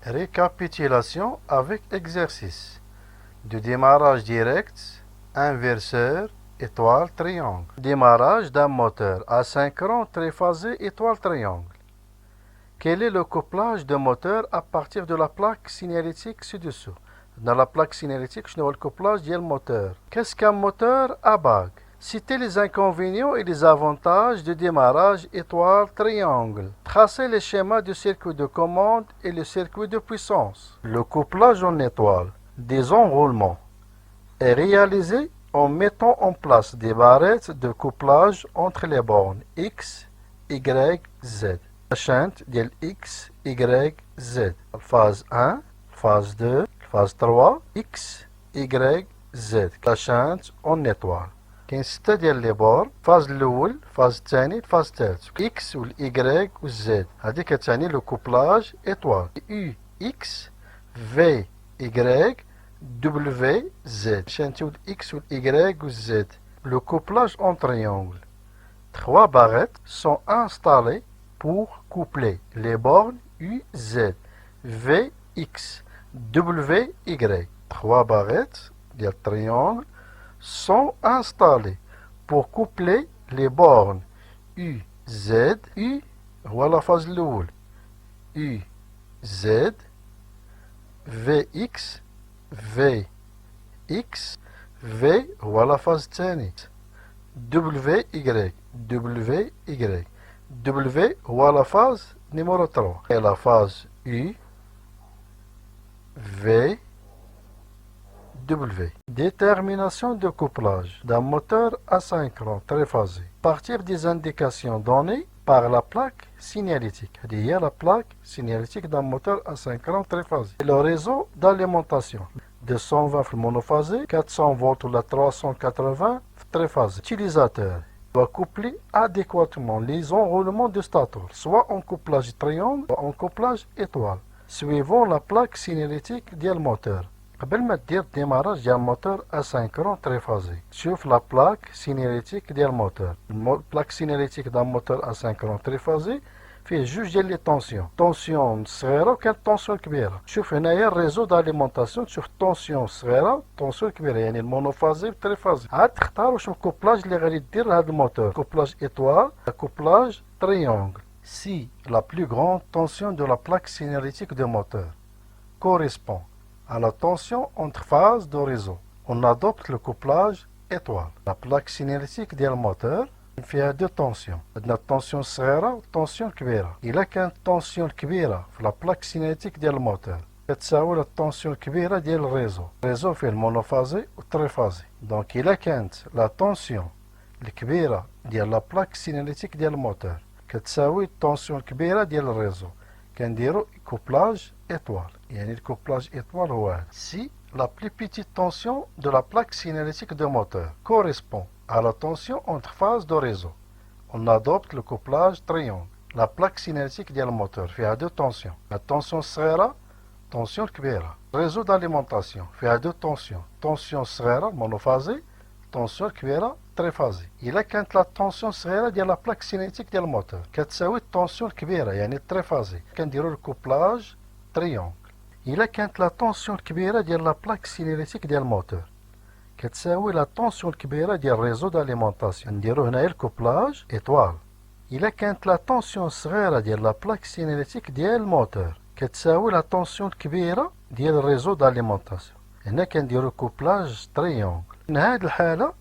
Récapitulation avec exercice. De démarrage direct, inverseur, étoile, triangle. Démarrage d'un moteur asynchrone triphasé, étoile, triangle. Quel est le couplage de moteur à partir de la plaque signalétique ci-dessous? Dans la plaque signalétique, je vois le couplage du moteur. Qu'est-ce qu'un moteur à bague? Citez les inconvénients et les avantages de démarrage étoile triangle. Tracez les schémas du circuit de commande et le circuit de puissance. Le couplage en étoile des enroulements est réalisé en mettant en place des barrettes de couplage entre les bornes X, Y, Z. La chaîne de X, Y, Z. Phase 1, phase 2, phase 3, X, Y, Z. La chaîne en étoile. كنستة ديال لي بور فاز الاول فاز الثاني الفاز الثالث اكس والاي والزد هذه كتعني لو كوبلاج ايطوال يو اكس في اي دبليو زد شانتو الاكس والاي والزد لو كوبلاج اون تريونغل. Trois barrettes sont installées pour coupler les bornes U, Z, V, X, W, Y. Trois barrettes de triangle sont installées pour coupler les bornes U, Z, U, voilà phase l'oul, U, Z, VX, V, X, V, voilà phase tennis, W, Y, W, Y, W, voilà phase numéro 3, et la phase U, V, W. Détermination de couplage d'un moteur asynchrone triphasé. Partir des indications données par la plaque signalétique. Il y a la plaque signalétique d'un moteur asynchrone triphasé. Et le réseau d'alimentation. 220 volts monophasé, 400 volts la 380 triphasé. L'utilisateur doit coupler adéquatement les enroulements de stator, soit en couplage triangle, soit en couplage étoile, suivant la plaque signalétique du moteur. قبل ما دير ديماراج ديال الموتور اسينكرون تريفازي شوف لا بلاك سينيريتيك ديال الموتور. البلاك سينيريتيك ديال الموتور اسينكرون تريفازي فيه جوج ديال لي طونسيون صغيره وكانت طونسيون كبيره. شوف هنايا الريزو داليمونطاسيون تشوف طونسيون صغيره طونسيون كبيره يعني المونوفازي والتريفازي. عاد تختار واش الكوبلاج اللي غادي دير لهاد الموتور كوبلاج ايطوال كوبلاج تريونغل. Si la plus grande tension de la plaque signalétique du moteur correspond à la tension entre phases de réseau, on adopte le couplage étoile. La plaque signalétique ديال الموتور فيها دو طونسيون. عندنا الطونسيون الصغيرة والطونسيون الكبيرة. إلا كانت الطونسيون الكبيرة في لا بلاك سينيريتيك ديال الموتور كتساوي الطونسيون الكبيرة ديال الريزو فيه المونوفازي والتريفازي. دونك إلا كانت لا طونسيون الكبيرة ديال لا بلاك سينيريتيك ديال الموتور كتساوي الطونسيون الكبيرة ديال الريزو كنديرو كوبلاج étoile. يعني le couplage étoile هو هذا. Si la plus petite tension de la plaque signalétique de moteur correspond à la tension entre phases de réseau, on adopte le couplage triangle. La plaque signalétique ديال الموتور فيها دو طونسيون. La tension الصغيرة tension الكبيرة. réseau d'alimentation فيها دو طونسيون. tension الصغيرة مونوفازي tension الكبيرة تريفازي. إلا كانت لا طونسيون الصغيرة ديال لا بلاك سينيتيك ديال الموتور كتساوي الطونسيون الكبيرة يعني التريفازي كنديرو الكوبلاج تريونغل. إلا كانت لا طونسيون الكبيرة ديال لا بلاك سينيريتيك ديال الموتور كتساوي لا طونسيون الكبيرة ديال الريزو داليمونطاسيون نديرو هنايا الكوبلاج ايطوال. إلا كانت لا طونسيون الصغيرة ديال لا بلاك سينيريتيك ديال الموتور كتساوي لا طونسيون الكبيرة ديال الريزو داليمونطاسيون هنا كنديرو الكوبلاج تريونغل. في هذه الحالة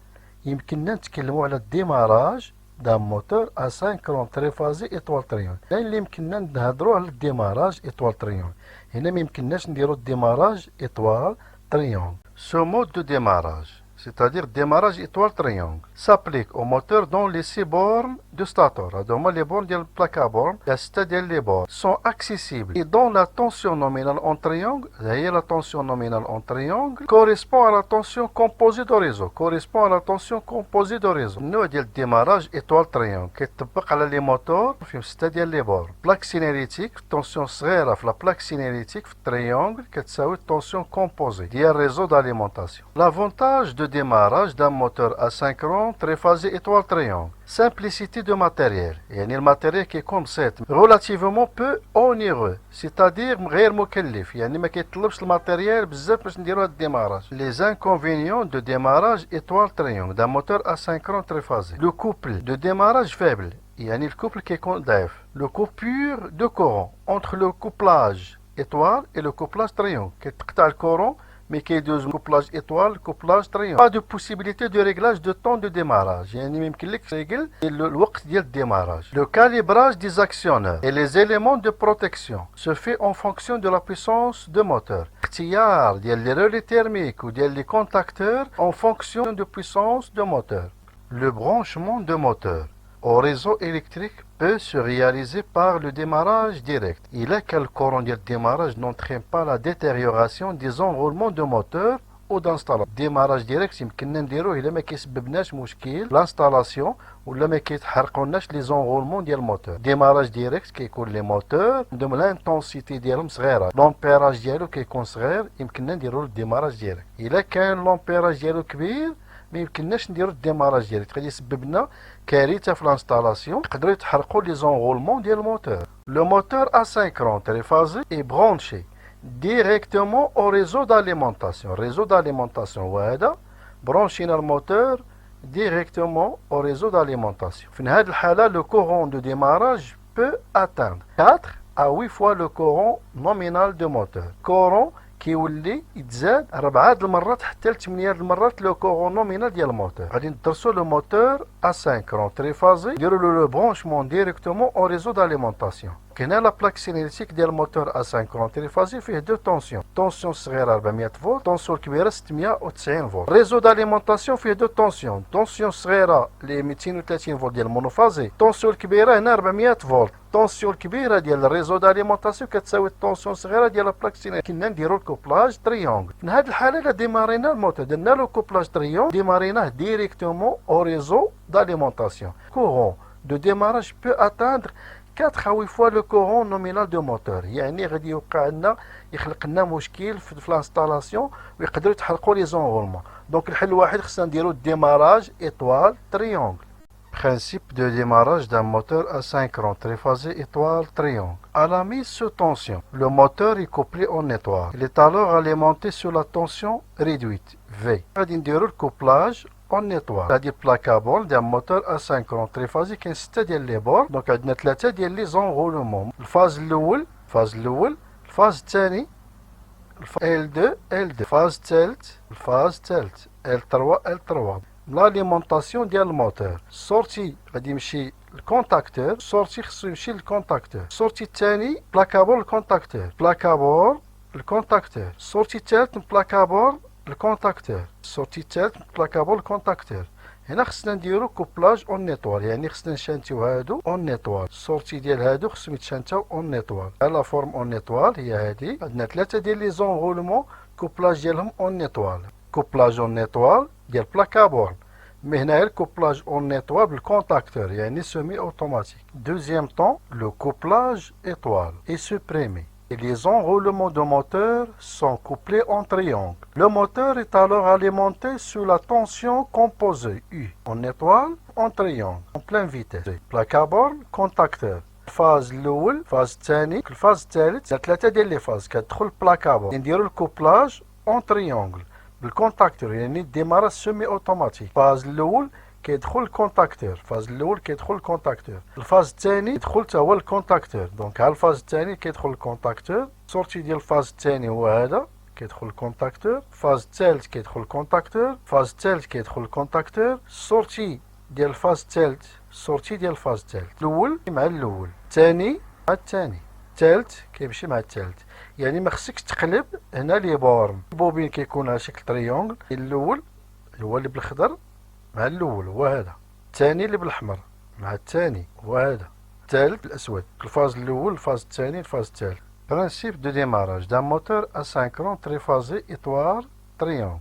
يمكننا نتكلموا على الديماراج دان موتور اسينكرون تريفازي ايطوال تريونغل. لان اللي يمكننا نهضروا على الديماراج ايطوال تريونغل هنا ما يمكنناش نديرو الديماراج étoile triangle. Ce mode de démarrage, c'est-à-dire démarrage étoile triangle, s'applique au moteur dont les 6 bornes de stator, هما les bornes ديال البلاك à borne, la 6 ديال les bornes sont accessibles et dont la tension nominale en triangle, هي la tension nominale en triangle correspond à la tension composée de réseau, correspond à la tension composée de réseau. النوع ديال الديماراج étoile triangle كيطبق على لي موتور فيهم 6 ديال لي بورن. بلاك سينيريتيك التونسيون صغيره في لا بلاك سينيريتيك في التريونغل كتساوي التونسيون كومبوزي ديال الريزو داليمونطاسيون. L'avantage de démarrage d'un moteur asynchrone triphasé étoile triangle. Simplicité de matériel. يعني الماتيريال كيكون بسيط relativement peu onéreux, c'est-à-dire غير مكلف، يعني ما كيطلبش الماتيريال بزاف باش نديرو هاد الديماراج. Les inconvénients de démarrage étoile triangle d'un moteur asynchrone triphasé. Le couple de démarrage faible. يعني الكوبل كيكون ضعيف. Le coupure de courant entre le couplage étoile et le couplage triangle. كتقطع الكورون mais كيدوز couplage étoile couplage triangle. Pas de possibilité de réglage de temps de démarrage. يعني ما يمكنلكش تريغل الوقت ديال الديماراج. Le calibrage des actionneurs et les éléments de protection se fait en fonction de la puissance de moteur. اختيار ديال les relais thermiques ou ديال les contacteurs en fonction de puissance de moteur. Le branchement de moteur au réseau électrique peut se réaliser par le démarrage direct. Il est que le courant de démarrage n'entraîne pas la détérioration des enroulements de moteur ou d'installation. Démarrage direct يمكننا نديروه إلا ما كيسببناش مشكل l'installation ولا ما كيتحرقوناش les enroulements ديال الموتور. démarrage direct كيكون لي موتور عندهم l'intensité ديالهم صغيرة، l'amperage ديالو كيكون صغير، يمكننا نديرو الديماراج ديريكت. إلا كان l'amperage ديالو كبير ما يمكنناش نديرو الديماراج ديريكت، غادي يسبب لنا كارثه في الانستالاسيون، يقدروا يتحرقوا لي زونغولمون ديال الموتور. لو موتور اسينكرون تريفازي اي برونشي ديريكتومون او ريزو داليمونطاسيون. ريزو داليمونطاسيون هو هذا، برونشينا الموتور ديريكتومون او ريزو داليمونطاسيون. في هذه الحاله لو كورون دو ديماراج بو اتاندر 4 à 8 fois le courant nominal de moteur. كورون كيولي يتزاد 4 المرات حتى ل 8 المرات لو كورون نومينال ديال الموتور. غادي ندرسو لو موتور اسينكرون تريفازي، نديرو لو برونشمون ديريكتومون او ريزو داليمونطاسيون. هنا لا بلاك سينيليتيك ديال الموتور اسينكرون تريفازي فيه دو طونسيون، طونسيون صغيره 400 فولت، طونسيون كبيره 690 فولت. ريزو داليمونطاسيون فيه دو طونسيون، طونسيون صغيره لي 230 فولت ديال المونوفازي، طونسيون الكبيره هنا 400 فولت. الطونسيون الكبيره ديال الريزو داليمونطاسيون كتساوي الطونسيون الصغيره ديال لا بلاك سينيليتيك. كنا نديرو الكوبلاج تريونغل. في هذه الحاله الا ديمارينا الموتور درنا له كوبلاج تريونغل، ديماريناه ديريكتومون او ريزو داليمونطاسيون. كورون دو ديماراج بو اتاندر 4 à 8 fois le courant nominal de moteur. يعني غادي يوقع لنا يخلق لنا مشكل في الانستالاسيون ويقدروا يتحرقوا لي زونغولمون. دونك الحل الوحيد خصنا نديرو الديماراج étoile triangle. Principe de démarrage d'un moteur asynchrone triphasé étoile triangle. À la mise sous tension, le moteur est couplé en étoile. Il est alors alimenté sous la tension réduite V. غادي نديرو الكوبلاج اون ايطوال. هادي بلاكابول ديال موتور اسينكرون تريفازي، كاين 6 ديال لي بور، دونك عندنا 3 ديال لي زونغولمون. الفاز الاول، الفاز الثاني L2 الفاز الثالث، L3 لاليمونطاسيون ديال الموتور. السورتي غادي يمشي الكونتاكتور، السورتي خصو يمشي للكونتاكتور. السورتي الثاني بلاكابول الكونتاكتور، السورتي الثالث بلاكابول الكونتاكتور، السورتي الثالث بلاكابول الكونتاكتور. هنا خصنا نديرو كوبلاج اون ايطوال، يعني خصنا نشانتيو هادو اون ايطوال. السورتي ديال هادو خصهم يتشانتاو اون ايطوال. لا فورم اون ايطوال هي هادي، عندنا 3 ديال لي زونغولمون كوبلاج ديالهم اون ايطوال. كوبلاج اون ايطوال ديال بلاكابول، مي هنايا الكوبلاج اون ايطوال بالكونتاكتور يعني سيمي اوتوماتيك. دوزيام طون لو كوبلاج ايطوال اي سوبريمي. Et les enroulements de moteur sont couplés en triangle. Le moteur est alors alimenté sous la tension composée U en étoile en triangle en pleine vitesse. Placabole contacteur. الفاز الاول، الفاز الثاني، الفاز الثالث، 3 ديال لي فاز كتدخل البلاكابول. نديرو الكوبلاج اون تريونغل بالكونتاكتور، يعني الديماراج سيمي اوتوماتيك. الفاز الاول كيدخل الكونتاكتور، الفاز الاول كيدخل الكونتاكتور، الفاز الثاني يدخل حتى هو الكونتاكتور. دونك ها الفاز الثاني كيدخل الكونتاكتور، السورتي ديال الفاز الثاني هو هذا كيدخل الكونتاكتور، الفاز الثالث كيدخل الكونتاكتور، الفاز الثالث كيدخل الكونتاكتور، السورتي ديال الفاز الثالث، السورتي ديال الفاز الثالث. الاول مع الاول، الثاني مع الثاني، الثالث كيمشي مع الثالث. يعني ما خصكش تقلب هنا لي بورن. البوبين كيكون على شكل تريونغل، الاول هو اللي بالخضر مع الاول هو هذا، الثاني اللي بالاحمر مع الثاني هو هذا، الثالث الاسود. الفاز الاول، الفاز الثاني، الفاز الثالث. برانسيب دو ديماراج دان موتور اسينكرون تريفازي ايطوار تريونغل.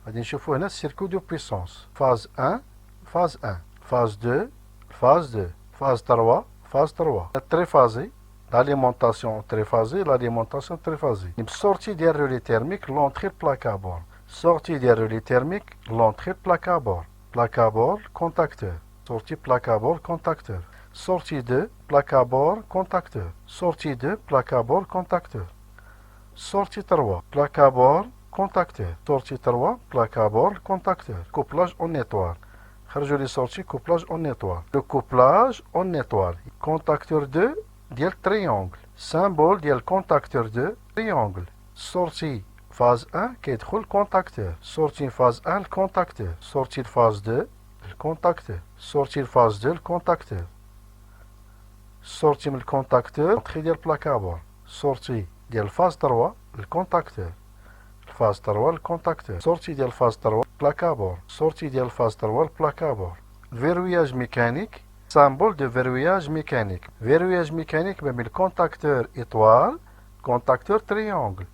غادي نشوفو هنا السيركو دو بويسونس. فاز 1 فاز 1، فاز 2 فاز 2، فاز 3 فاز 3. التريفازي l'alimentation triphasée, l'alimentation triphasée. بالسورتي ديال الرولي تيرميك لونطري بلاكابول. sortie des relais thermiques, l'entrée plaque à bord. Plaque à bord, contacteur. Sortie plaque à bord, contacteur. Sortie 2, plaque à bord, contacteur. Sortie 2, plaque à bord, contacteur. Sortie 3, plaque à bord, contacteur. Sortie 3, plaque à bord, contacteur. Couplage en étoile. خرجوا لي sorties couplage en étoile. Le couplage en étoile. Contacteur 2 ديال triangle. Symbole ديال contacteur 2 triangle. Sortie phase 1 كيدخل contacteur. Sortie phase 1 le contacteur. Sortie phase 2 le contacteur. Sortie phase 2 le contacteur. Sortie من الكونتاكتور entrée ديال plaque à bord. Sortie ديال phase 3 le contacteur. Phase 3 le contacteur. Sortie ديال phase 3 plaque à bord. Sortie ديال phase 3 plaque à bord. Verrouillage mécanique. Symbole de verrouillage mécanique. Verrouillage mécanique ما بين contacteur étoile, contacteur triangle.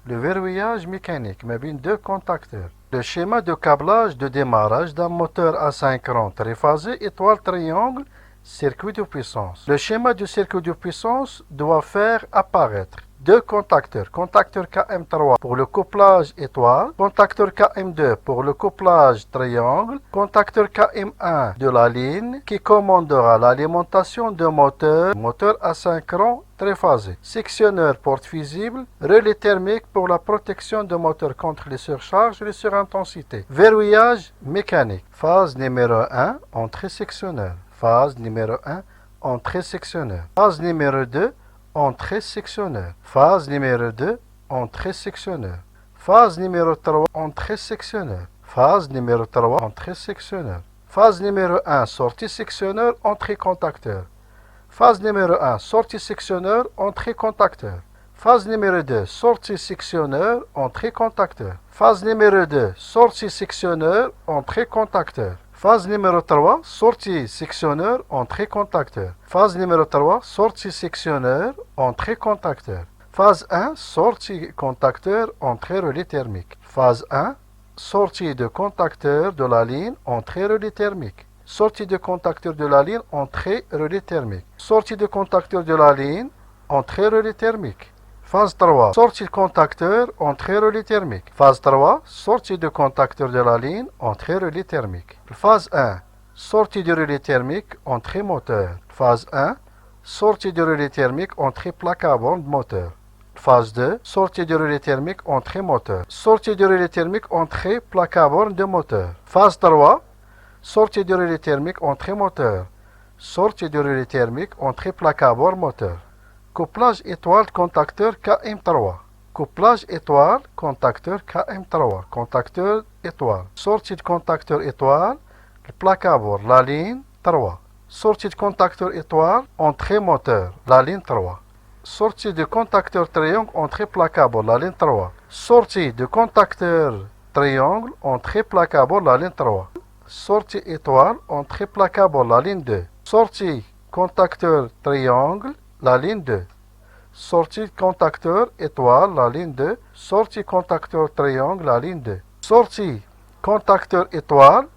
Le verrouillage mécanique ما بين deux contacteurs. Le schéma de câblage de démarrage d'un moteur asynchrone triphasé étoile triangle circuit de puissance. Le schéma du circuit de puissance doit faire apparaître deux contacteurs. Contacteur KM3 pour le couplage étoile, contacteur KM2 pour le couplage triangle, contacteur KM1 de la ligne qui commandera l'alimentation de moteur asynchrone triphasé. Sectionneur porte visible, relais thermique pour la protection de moteur contre les surcharges et les surintensités. Verrouillage mécanique. Phase numéro 1, entrée sectionneur. Phase numéro 1, entrée sectionneur. Phase numéro 2, entrée sectionneur. Phase numéro 2, entrée sectionneur. Phase numéro 3, entrée sectionneur. Phase numéro 3, entrée sectionneur. Phase numéro 1, sortie sectionneur, entrée contacteur. Phase numéro 1, sortie sectionneur, entrée contacteur. Phase numéro 2, sortie sectionneur, entrée contacteur. Phase numéro 2, sortie sectionneur, entrée contacteur. Phase numéro 3, sortie sectionneur, entrée contacteur. Phase numéro 3, sortie sectionneur, entrée contacteur. Phase 1, sortie contacteur, entrée relais thermique. Phase 1, sortie de contacteur de la ligne, entrée relais thermique. Sortie de contacteur de la ligne, entrée relais thermique. Sortie de contacteur de la ligne, entrée relais thermique. Phase 3, sortie de contacteur, entrée relais thermique. Phase 3, sortie de contacteur de la ligne, entrée relais thermique. Phase 1, sortie de relais thermique, entrée moteur. Phase 1, sortie de relais thermique, entrée plaque à bord moteur. Phase 2, sortie de relais thermique, entrée moteur. Sortie de relais thermique, entrée plaque à bord de moteur. Phase 3, sortie de relais thermique, entrée moteur. Sortie de relais thermique, entrée plaque à bord moteur. Couplage étoile contacteur KM3. Couplage étoile contacteur KM3. Contacteur étoile. Sortie de contacteur étoile, le plaque à bord, la ligne 3. Sortie de contacteur étoile, entrée moteur, la ligne 3. Sortie de contacteur triangle, entrée plaque à bord, la ligne 3. Sortie de contacteur triangle, entrée plaque à bord, la ligne 3. Sortie étoile, entrée plaque à bord, la ligne 2. Sortie contacteur triangle, la ligne 2. Sortie contacteur étoile, la ligne 2. Sortie contacteur triangle, la ligne 2. Sortie contacteur étoile,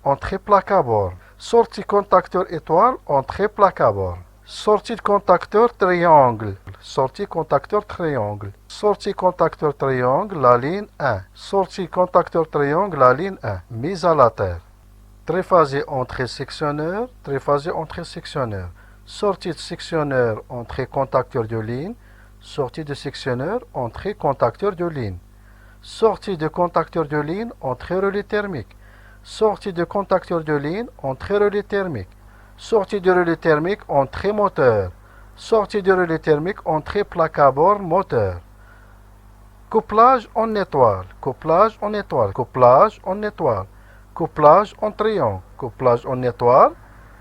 entrée plaque à bord. Sortie contacteur étoile, entrée plaque à bord. Sortie de contacteur triangle. Sortie contacteur triangle. Sortie contacteur triangle, la ligne 1. Sortie contacteur triangle, la ligne 1. Mise à la terre. Triphasé entrée sectionneur. Triphasé entrée sectionneur. Sortie de sectionneur, entrée contacteur de ligne. Sortie de sectionneur, entrée contacteur de ligne. Sortie de contacteur de ligne, entrée relais thermique. Sortie de contacteur de ligne, entrée relais thermique. Sortie de relais thermique, entrée moteur. Sortie de relais thermique, entrée plaque à bord moteur. Couplage en étoile. Couplage en étoile. Couplage en étoile. Couplage en triangle. Couplage en étoile.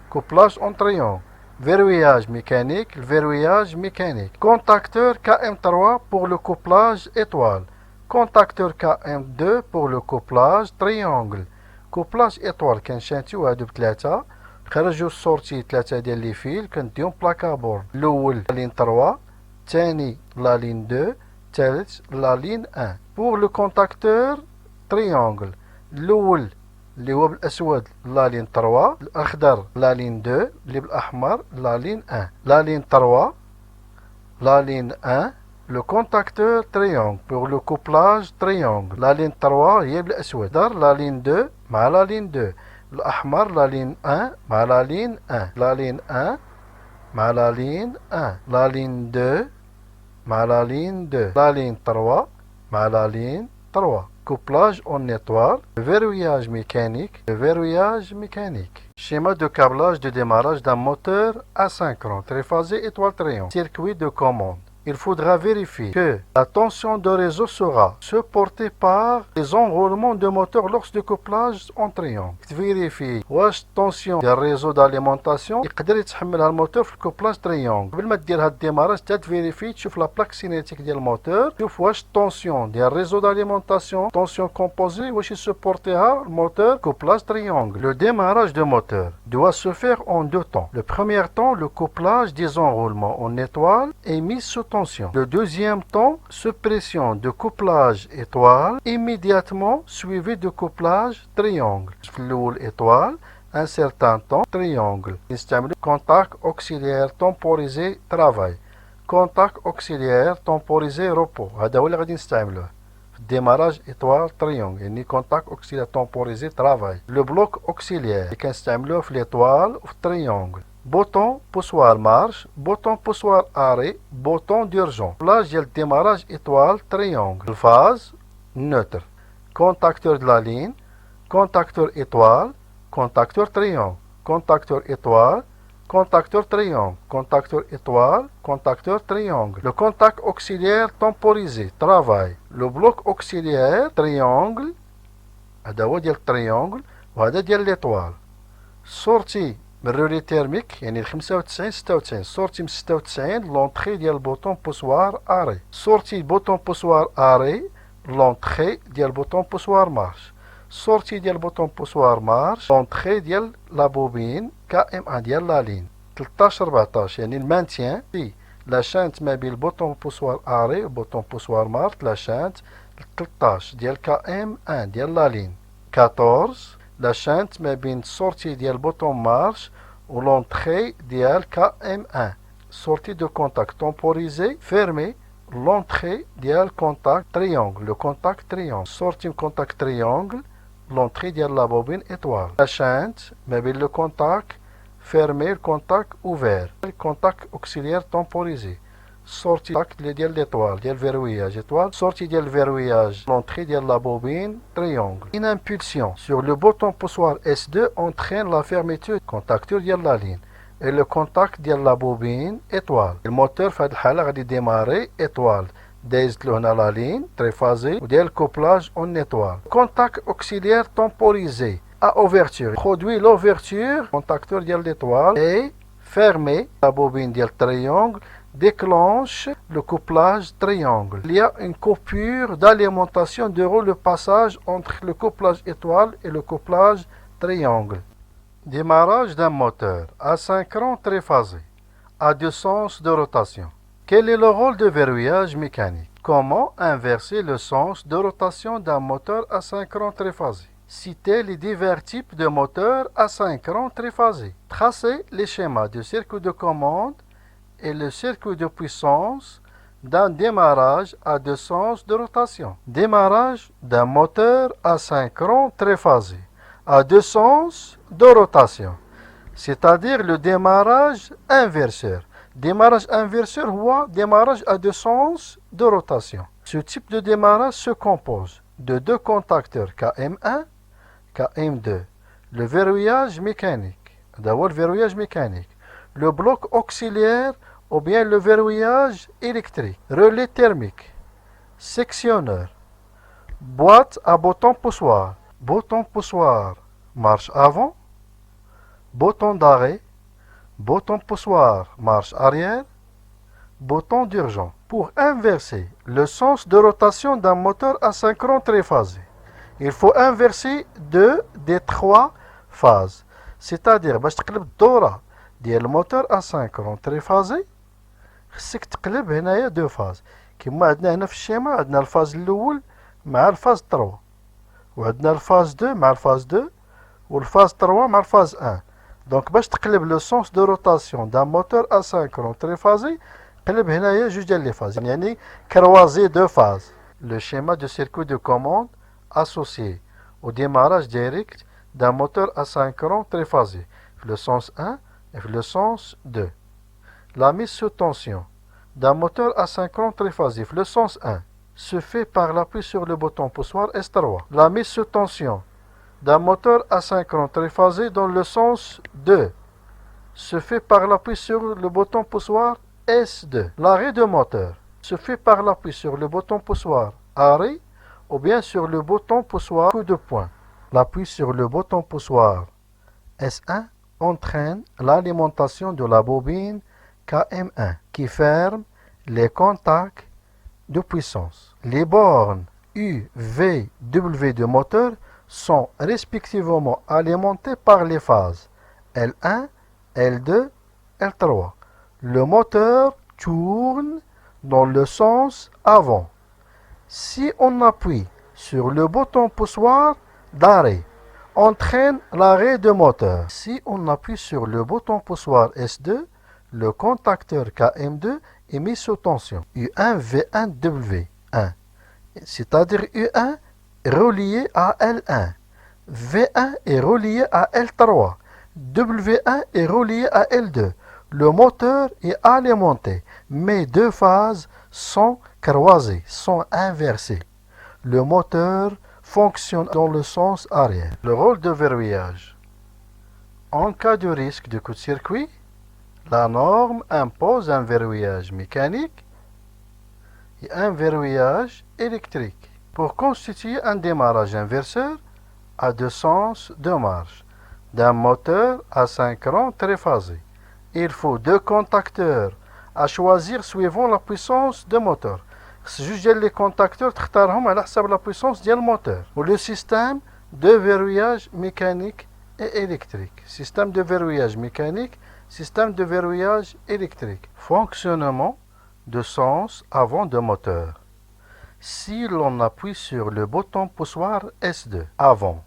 Couplage en triangle. Verrouillage mécanique, verrouillage mécanique. Contacteur KM3 pour le couplage étoile. Contacteur KM2 pour le couplage triangle. couplage étoile كنشانتيو هادو بثلاثة. خرجوا السورتي ثلاثة ديال لي فيل كنديهم بلاكا بورد. الأول لين 3، الثاني لا لين 2، الثالث لا لين 1. pour le contacteur triangle الأول اللي هو بالاسود لا لين 3، الاخضر لا لين 2، اللي بالاحمر لا لين 1. لا لين 3، لا لين 1، Le contacteur triangle pour le couplage triangle. La ligne 3 هي بالأسود. La ligne 2 مع la ligne 2. الأحمر la ligne 1 مع la ligne 1. La ligne 1 مع la ligne 1. La ligne 2 مع la ligne 2. La ligne 3 مع la ligne 3. Couplage en étoile. Le verrouillage mécanique. Le verrouillage mécanique. Schéma de câblage de démarrage d'un moteur asynchrone triphasé étoile triangle. Circuit de commande. Il faudra vérifier que la tension de réseau sera supportée par les enroulements de moteur lors du couplage en triangle. Vérifier واش tension ديال الريزو d'alimentation يقدر يتحملها الموتور في الكوبلاج تريونغل. قبل ما دير هاد الديماراج تفيريفي تشوف لا بلاك سينيتيك ديال الموتور، تشوف واش tension ديال الريزو d'alimentation tension composée واش يسupporتيها الموتور couplage triangle. Le démarrage de moteur doit se faire en deux temps. Le premier temps, le couplage des enroulements en étoile est mis sous tension. Le deuxième temps, suppression de couplage étoile immédiatement suivi de couplage triangle. Floule étoile, un certain temps triangle. Contact auxiliaire temporisé travail. Contact auxiliaire temporisé repos. هذا هو اللي غادي نستعملوه. Démarrage étoile triangle يعني contact auxiliaire temporisé travail. Le bloc auxiliaire اللي كنستعملوه في l'étoile وفي triangle. Bouton poussoir marche, bouton poussoir arrêt, bouton d'urgence. Là, j'ai le démarrage étoile triangle. Phase neutre. Contacteur de la ligne, contacteur étoile, contacteur triangle, contacteur étoile, contacteur triangle, contacteur étoile, contacteur triangle. Le contact auxiliaire temporisé travail. Le bloc auxiliaire triangle, هذا هو ديال التريانجل وهذا ديال l'étoile. Sortie من الرولي تيرميك يعني 95 96 سورتي من 96 لونطخي ديال البوطون بوسوار اري. سورتي بوطون بوسوار اري لونطخي ديال البوطون بوسوار مارش. سورتي ديال البوطون بوسوار مارش لونطخي ديال لا بوبين كا ام ان ديال لا لين. 13 14 يعني المانتيان في لا شانت ما بين البوطون بوسوار اري والبوطون بوسوار مارش لا شانت 13 ديال كا ام ان ديال لا لين. 14 la chante ما بين sortie ديال bouton marche ou l'entrée ديال KM1. Sortie de contact temporisé fermé l'entrée ديال contact triangle. Le contact triangle. Sortie de contact triangle l'entrée ديال la bobine étoile. La chante ما بين le contact fermé le contact ouvert. Le contact auxiliaire temporisé. Sortie ديال l'étoile ديال verrouillage étoile. Sortie ديال verrouillage l'entrée ديال la bobine triangle. Une impulsion sur le bouton poussoir S2 entraîne la fermeture contacteur ديال la ligne et le contact ديال la bobine étoile. الموتور في هذه الحالة غادي ديماري étoile دايزت له هنا la ligne triphasé وديال couplage en étoile. Contact auxiliaire temporisé à ouverture produit l'ouverture contacteur ديال l'étoile et fermé la bobine ديال triangle déclenche le couplage triangle. Il y a une coupure d'alimentation durant le passage entre le couplage étoile et le couplage triangle. Démarrage d'un moteur asynchrone triphasé à deux sens de rotation. Quel est le rôle de verrouillage mécanique? Comment inverser le sens de rotation d'un moteur asynchrone triphasé? Citez les divers types de moteurs asynchrones triphasés. Tracez les schémas de circuit de commande et le circuit de puissance d'un démarrage à deux sens de rotation. Démarrage d'un moteur asynchrone triphasé à deux sens de rotation, c'est-à-dire le démarrage inverseur. Démarrage inverseur ou démarrage à deux sens de rotation. Ce type de démarrage se compose de deux contacteurs KM1, KM2, le verrouillage mécanique, d'abord le verrouillage mécanique, le bloc auxiliaire ou bien le verrouillage électrique, relais thermique, sectionneur, boîte à bouton poussoir, marche avant, bouton d'arrêt, bouton poussoir, marche arrière, bouton d'urgence. Pour inverser le sens de rotation d'un moteur asynchrone triphasé, il faut inverser deux des trois phases. C'est-à-dire, باش تقلب الدورة ديال الموتور اسينكرون تريفازي خصك تقلب هنايا دو فاز كما عندنا هنا في الشيما. عندنا الفاز الاول مع الفاز 3 وعندنا الفاز 2 مع الفاز 2 والفاز 3 مع الفاز 1. دونك باش تقلب لو سونس دو روتاسيون دان موتور اسينكرون تريفازي قلب هنايا جوج ديال لي فاز يعني كروازي دو فاز. Le schéma de circuit de commande associé au démarrage direct d'un moteur asynchrone triphasé, le sens 1 et le sens 2. La mise sous tension d'un moteur asynchrone triphasé, le sens 1, se fait par l'appui sur le bouton poussoir S3. La mise sous tension d'un moteur asynchrone triphasé dans le sens 2 se fait par l'appui sur le bouton poussoir S2. L'arrêt de moteur se fait par l'appui sur le bouton poussoir arrêt ou bien sur le bouton poussoir coup de poing. L'appui sur le bouton poussoir S1 entraîne l'alimentation de la bobine KM1 qui ferme les contacts de puissance. Les bornes U, V, W de moteur sont respectivement alimentées par les phases L1, L2, L3. Le moteur tourne dans le sens avant. Si on appuie sur le bouton poussoir d'arrêt, entraîne l'arrêt de moteur. Si on appuie sur le bouton poussoir S2, le contacteur KM2 est mis sous tension. U1, V1, W1. C'est-à-dire U1 relié à L1. V1 est relié à L3. W1 est relié à L2. Le moteur est alimenté, mais deux phases sont croisées, sont inversées. Le moteur fonctionne dans le sens arrière. Le rôle de verrouillage. En cas de risque de coup de circuit, la norme impose un verrouillage mécanique et un verrouillage électrique pour constituer un démarrage inverseur à deux sens de marche d'un moteur asynchrone triphasé. Il faut deux contacteurs à choisir suivant la puissance du moteur. جوج ديال لي كونتاكتور تختارهم على حسب لا بويسونس ديال الموتور. ولو سيستيم دو فيروياج ميكانيك اي الكتريك. سيستيم دو فيروياج ميكانيك, système de verrouillage électrique. Fonctionnement de sens avant de moteur. Si l'on appuie sur le bouton poussoir S2 avant,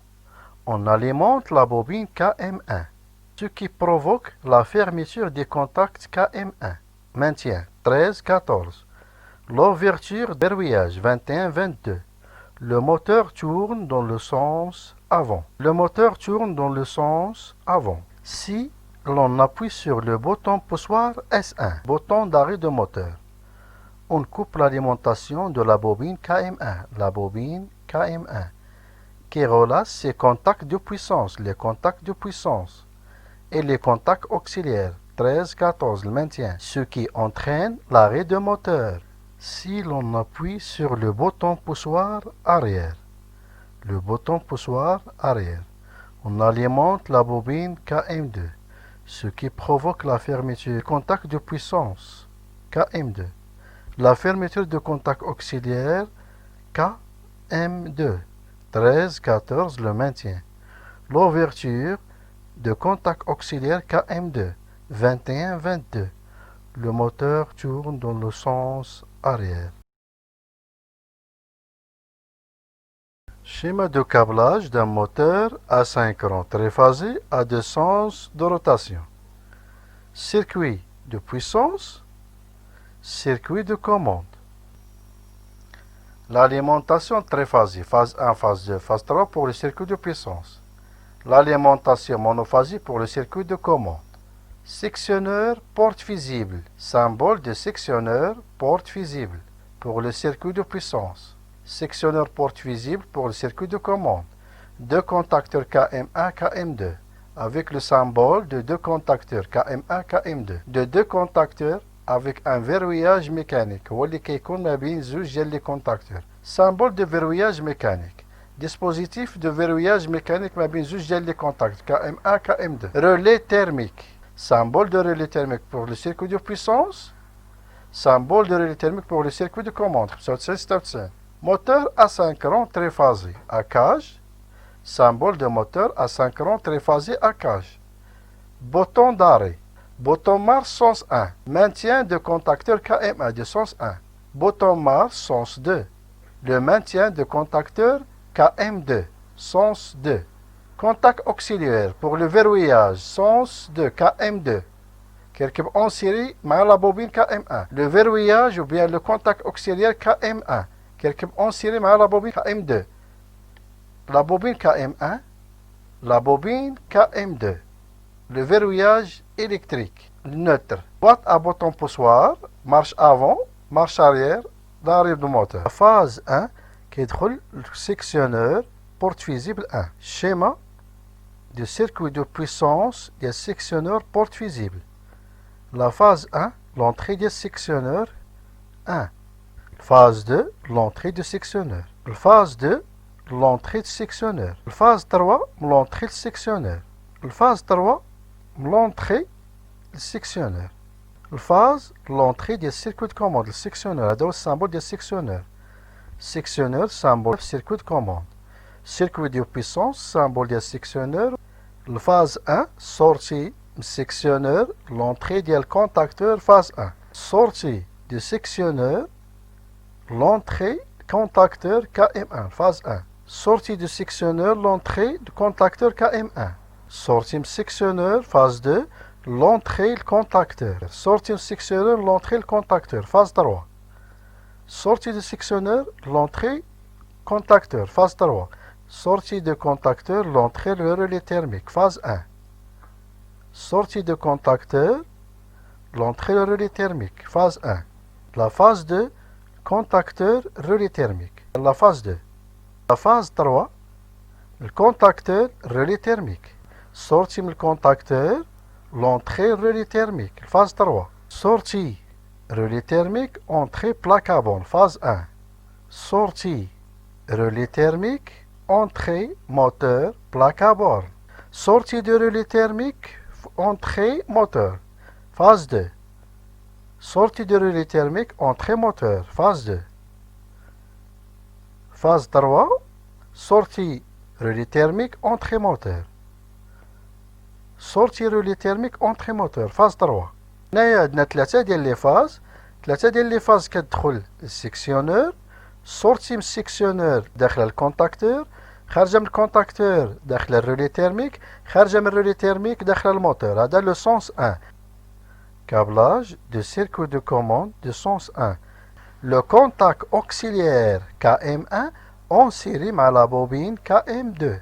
on alimente la bobine KM1, ce qui provoque la fermeture des contacts KM1. Maintien 13-14. L'ouverture de verrouillage 21-22. Le moteur tourne dans le sens avant. Le moteur tourne dans le sens avant. Si l'on appuie sur le bouton poussoir S1, bouton d'arrêt de moteur, on coupe l'alimentation de la bobine KM1, qui relâche ses contacts de puissance, les contacts de puissance, et les contacts auxiliaires 13-14, le maintien, ce qui entraîne l'arrêt de moteur. Si l'on appuie sur le bouton poussoir arrière, le bouton poussoir arrière, on alimente la bobine KM2, ce qui provoque la fermeture du contact de puissance KM2, la fermeture de contact auxiliaire KM2, 13-14, le maintien, l'ouverture de contact auxiliaire KM2, 21-22. Le moteur tourne dans le sens arrière. Schéma de câblage d'un moteur asynchrone triphasé à deux sens de rotation. Circuit de puissance, circuit de commande. L'alimentation triphasée, phase 1, phase 2, phase 3 pour le circuit de puissance. L'alimentation monophasique pour le circuit de commande. Sectionneur porte visible, symbole de sectionneur porte visible pour le circuit de puissance. Sectionneur porte visible pour le circuit de commande. Deux contacteurs KM1, KM2 avec le symbole de deux contacteurs KM1, KM2. De deux contacteurs avec un verrouillage mécanique. هو اللي كيكون ما بين زوج ديال لي كونتاكتور. Symbole de verrouillage mécanique. Dispositif de verrouillage mécanique ما بين زوج ديال لي كونتاكت KM1, KM2. Relais thermique. Symbole de relais thermique pour le circuit de puissance. Symbole de relais thermique pour le circuit de commande. Moteur asynchrone triphasé à cage. Symbole de moteur asynchrone triphasé à cage. Bouton d'arrêt. Bouton marche sens 1. Maintien de contacteur KM1 de sens 1. Bouton marche sens 2. Le maintien de contacteur KM2 sens 2. Contact auxiliaire pour le verrouillage, sens de KM2. كيركب اون سيري مع لا بوبين KM1. لو فيروياج ou bien le contact auxiliaire KM1 كيركب اون سيري مع لا بوبين KM2. La bobine KM1, la bobine KM2. Le verrouillage électrique neutre. Boîte à bouton poussoir, marche avant, marche arrière, d'arrière du moteur. La phase 1 qui est le sectionneur porte visible 1. Schéma de circuit de puissance des sectionneurs porte visible. La phase 1, l'entrée des sectionneurs 1. Phase 2, l'entrée du sectionneur. La phase 2, l'entrée du sectionneur. La phase 3, l'entrée du sectionneur. La phase 3, l'entrée du sectionneur. La phase, l'entrée des circuits de commande. Le sectionneur, c'est le symbole des sectionneurs. Sectionneur, symbole circuit de commande. Circuit de puissance, symbole des sectionneurs. La phase 1, sortie du sectionneur, l'entrée du contacteur, phase 1. Sortie du sectionneur, l'entrée contacteur KM1, phase 1. Sortie du sectionneur, l'entrée du contacteur KM1. Sortie du sectionneur, phase 2, l'entrée du contacteur. Sortie du sectionneur, l'entrée du contacteur, phase 3. Sortie du sectionneur, l'entrée contacteur, phase 3. Sortie de contacteur, l'entrée le relais thermique, phase 1. Sortie de contacteur, l'entrée le relais thermique, phase 1. La phase 2, contacteur relais thermique. La phase 2. La phase 3, le contacteur relais thermique. Sortie du contacteur, l'entrée relais thermique, phase 3. Sortie relais thermique, entrée plaque à borne, phase 1. Sortie relais thermique, entrée moteur, plaque à borne. Sortie de relais thermique, entrée moteur, phase 2. Sortie de relais thermique, entrée moteur, phase 2. Phase 3, sortie relais thermique, entrée moteur. Sortie relais thermique, entrée moteur, phase 3. هنايا عندنا ثلاثة ديال لي فاز. ثلاثة ديال لي فاز كتدخل السيكسيونور. سورتي من السيكسيونور داخل الكونتاكتور. خارجة من الكونتاكتور داخل الرولي تيرميك. خارجة من الرولي تيرميك داخل الموتور. هذا لو سونس 1. Câblage de circuit de commande de sens 1. Le contact auxiliaire KM1 en série مع la bobine KM2.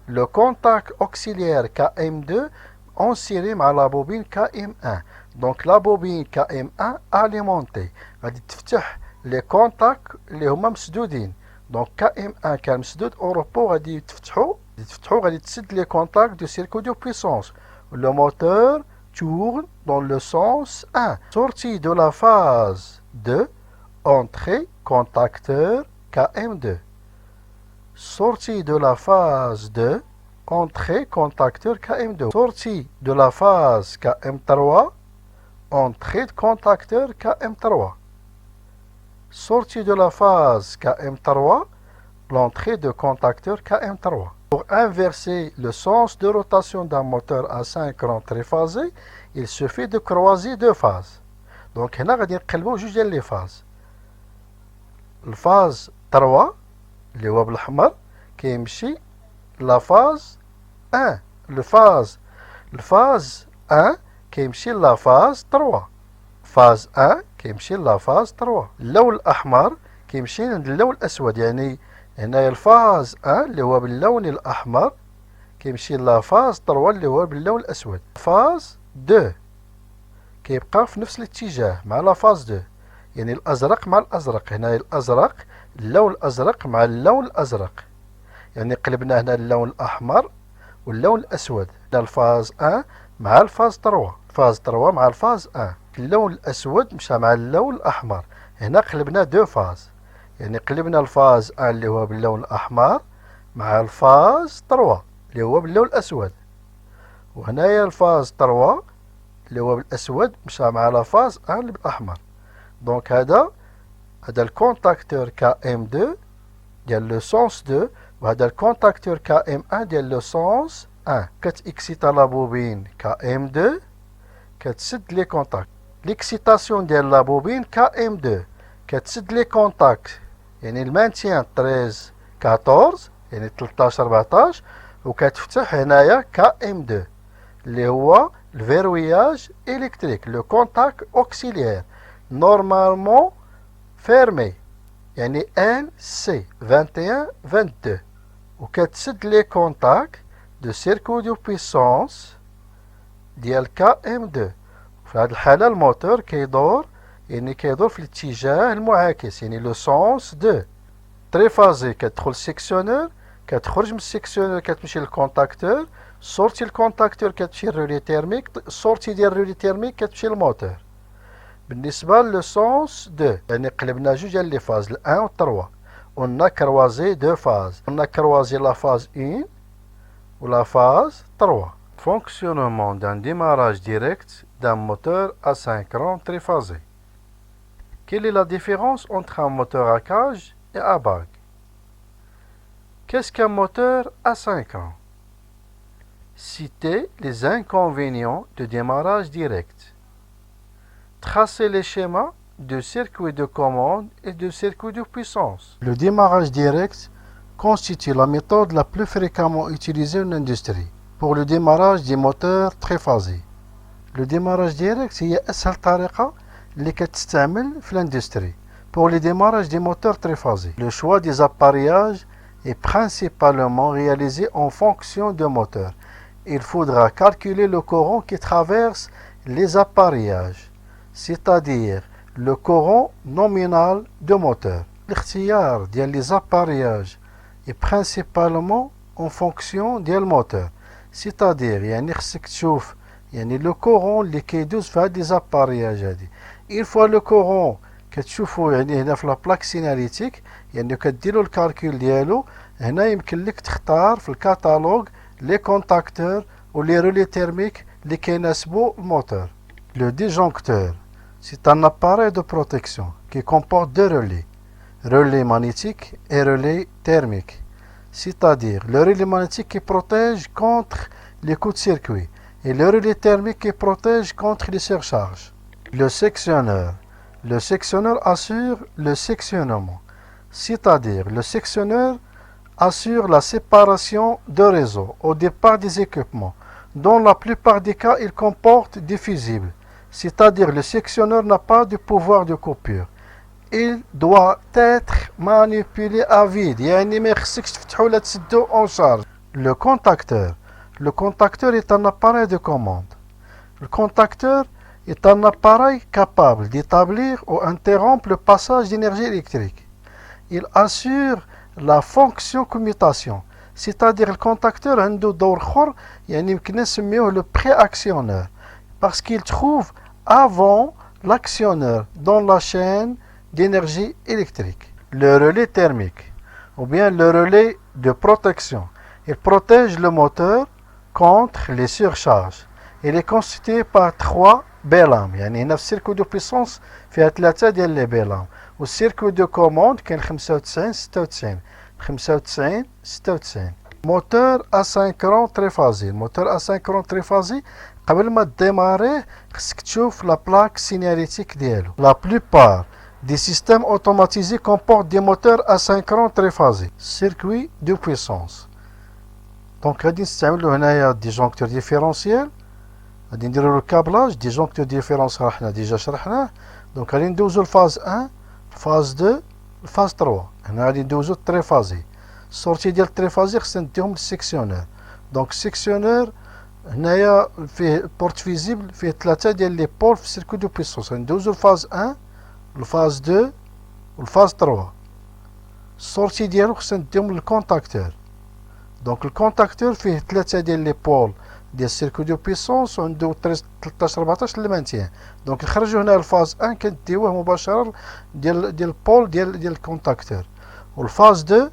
Le contact auxiliaire KM2 en série مع la bobine KM1. Donc la bobine KM1 alimentée. غادي تفتح les contacts اللي هما مسدودين. Donc KM1 كان مسدود أوروبو غادي يتفتحوا غادي تسد les contacts du circuit de puissance. Le moteur tourne dans le sens 1. Sortie de la phase 2, entrée contacteur KM2. Sortie de la phase 2, entrée contacteur KM2. Sortie de la phase KM3, entrée de contacteur KM3. Sortie de la phase KM3, l'entrée de contacteur KM3. Pour inverser le sens de rotation d'un moteur asynchrone triphasé, il suffit de croiser deux phases. Donc هنا غادي نقلبوا جوج ديال لي فاز. الفاز 3 اللي هو بالاحمر كيمشي لا فاز 1. الفاز 1 كيمشي لا فاز 3. فاز 1 كيمشي لا فاز 3. اللون الاحمر كيمشي عند اللون الاسود. يعني هنايا الفاز 1 اللي هو باللون الاحمر كيمشي لا فاز 3 اللي هو باللون الاسود. فاز 2 كيبقى في نفس الاتجاه مع لا فاز 2. يعني الازرق مع الازرق. هنايا الازرق اللون الازرق مع اللون الازرق. يعني قلبنا هنا اللون الاحمر واللون الاسود. هنا الفاز 1 مع الفاز 3. فاز 3 مع الفاز 1. اللون الاسود مشى مع اللون الاحمر. هنا قلبنا دو فاز. يعني قلبنا الفاز 1 اللي هو باللون الأحمر مع الفاز 3 اللي هو باللون الأسود. وهنايا الفاز 3 اللي هو بالأسود مشى مع الفاز 1 اللي بالأحمر. دونك هذا الكونتاكتور KM2 ديال لو سونس 2 وهذا الكونتاكتور KM1 ديال لو سونس 1. كتإكسيتا لا بوبين KM2 كتسد لي كونتاكت. ليكسيتاسيون ديال لا بوبين KM2 كتسد لي كونتاكت. يعني المانتيان 13 14 يعني 13 14 وكتفتح هنايا KM2 اللي هو le verrouillage électrique, le contact auxiliaire, normalement fermé. يعني NC 21-22 وكتسد لي كونتاكت دو سيركو دو بويسونس ديال KM2. في هذه الحالة الموتور كيدور كيدور في الاتجاه المعاكس لو سونس دو تريفازي. كتدخل السيكسيونور، كتخرج من السيكسيونور كتمشي للكونتاكتور، سورتي الكونتاكتور كتمشي للرولي تيرميك، سورتي ديال الرولي تيرميك كتمشي للموتور. بالنسبة لو سونس دو قلبنا جوج ديال لي فاز ل1 و 3. On a croisé deux phases. On a croisé la phase 1 ou la phase 3. Fonctionnement d'un démarrage direct d'un moteur asynchrone triphasé. Quelle est la différence entre un moteur à cage et à bague? Qu'est-ce qu'un moteur asynchrone? Citez les inconvénients de démarrage direct. Tracez les schémas de circuit de commande et de circuit de puissance. Le démarrage direct constitue la méthode la plus fréquemment utilisée en industrie pour le démarrage des moteurs triphasés. Le démarrage direct هي أسهل طريقة اللي كتستعمل في l'industrie pour le démarrage des moteurs triphasés. Le choix des appareillages est principalement réalisé en fonction du moteur. Il faudra calculer le courant qui traverse les appareillages, c'est-à-dire le courant nominal du moteur. الاختيار ديال les appareillages est principalement en fonction ديال الموتور، c'est-à-dire خصك تشوف لو كورون اللي كيدوز في هاد لي زابارياج هادي. إل فوا لو كورون كتشوفو هنا في لابلاك سيناليتيك كديرو الكالكول ديالو. هنا يمكن لك تختار في الكاتالوج لي كونتاكتور و لي رولي تيرميك اللي كيناسبو الموتور. لو ديجونكتور c'est un appareil de protection qui comporte deux relais magnétiques et relais thermiques. C'est-à-dire le relais magnétique qui protège contre les coups de circuit et le relais thermique qui protège contre les surcharges. Le sectionneur assure le sectionnement, c'est-à-dire le sectionneur assure la séparation de réseaux au départ des équipements. Dans la plupart des cas, il comporte des fusibles, c'est-à-dire le sectionneur n'a pas de pouvoir de coupure. Il doit être manipulé à vide, ما خصكش تفتحو ولا تسدو en charge. Le contacteur est un appareil de commande. Le contacteur est un appareil capable d'établir ou interrompre le passage d'énergie électrique. Il assure la fonction commutation, c'est-à-dire le contacteur عنده دور اخر يمكن نسميوه le préactionneur parce qu'il trouve avant l'actionneur dans la chaîne d'énergie électrique. Le relais thermique ou bien le relais de protection, il protège le moteur contre les surcharges. Il est constitué par 3 بيلام، هنا في السيركو دو بيسونس فيها 3 ديال لي بيلام، والسيركو دو كوموند كاين 95 96 95 96. موتور اسينكرون تريفازي. الموتور اسينكرون تريفازي قبل ما ديماريه خصك تشوف لا بلاك سيناليتيك ديالو. لا بلوبار دي سيستيم اوتوماتيزي كومبورت دي موتور اسينكرون تريفازي سيركوي دو بويسونس. دونك غادي نستعملو هنايا ديجونكتور ديفيرونسيال، غادي نديرو الكابلاج. ديجونكتور ديفيرونسيال راه حنا ديجا شرحناه. دونك غادي ندوزو الفاز 1 الفاز 2 الفاز 3. هنا غادي ندوزو التريفازي. السورتي ديال التريفازي خصنا نديهم للسيكسيونور. دونك السيكسيونور هنايا فيه بورت فيزيبل فيه 3 ديال لي بول في السيركو دو بويسونس. ندوزو الفاز 1 الفاز 2 والفاز 3. السورتي ديالو خصنا نديهم للكونتاكتور. دونك الكونتاكتور فيه 3 ديال لي بول ديال السيركو دو بويسونس وعنده 13 14 المانتيان. دونك نخرجو هنا الفاز 1 كنديوه مباشره ديال البول ديال الكونتاكتور، والفاز 2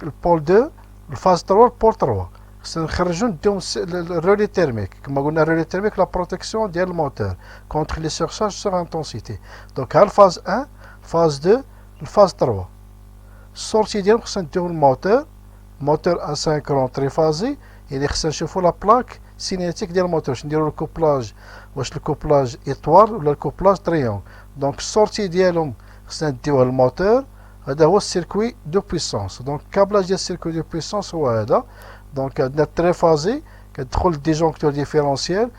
البول 2 الفاز 3 البول 3 خصنا نخرجو نديهم الرولي تيرميك. كما قلنا الرولي تيرميك لا بروتيكسيون ديال الموتور كونتر لي سورشارج سور انتونسيتي. دونك ها الفاز 1 الفاز 2 الفاز 3. السورتي ديالهم خصنا نديهم الموتور اسينكرون تريفازي. خصنا نشوفو لا بلاك سينيتيك ديال الموتور واش نديرو الكوبلاج، واش الكوبلاج ايطوال ولا الكوبلاج تريونغ. دونك السورتي ديالهم خصنا نديوه الموتور. هذا هو السيركوي دو بويسونس. دونك الكابلاج ديال السيركوي دو بويسونس هو هذا. دونك عندنا التريفازي كتدخل الديجونكتور ديفيرونسيال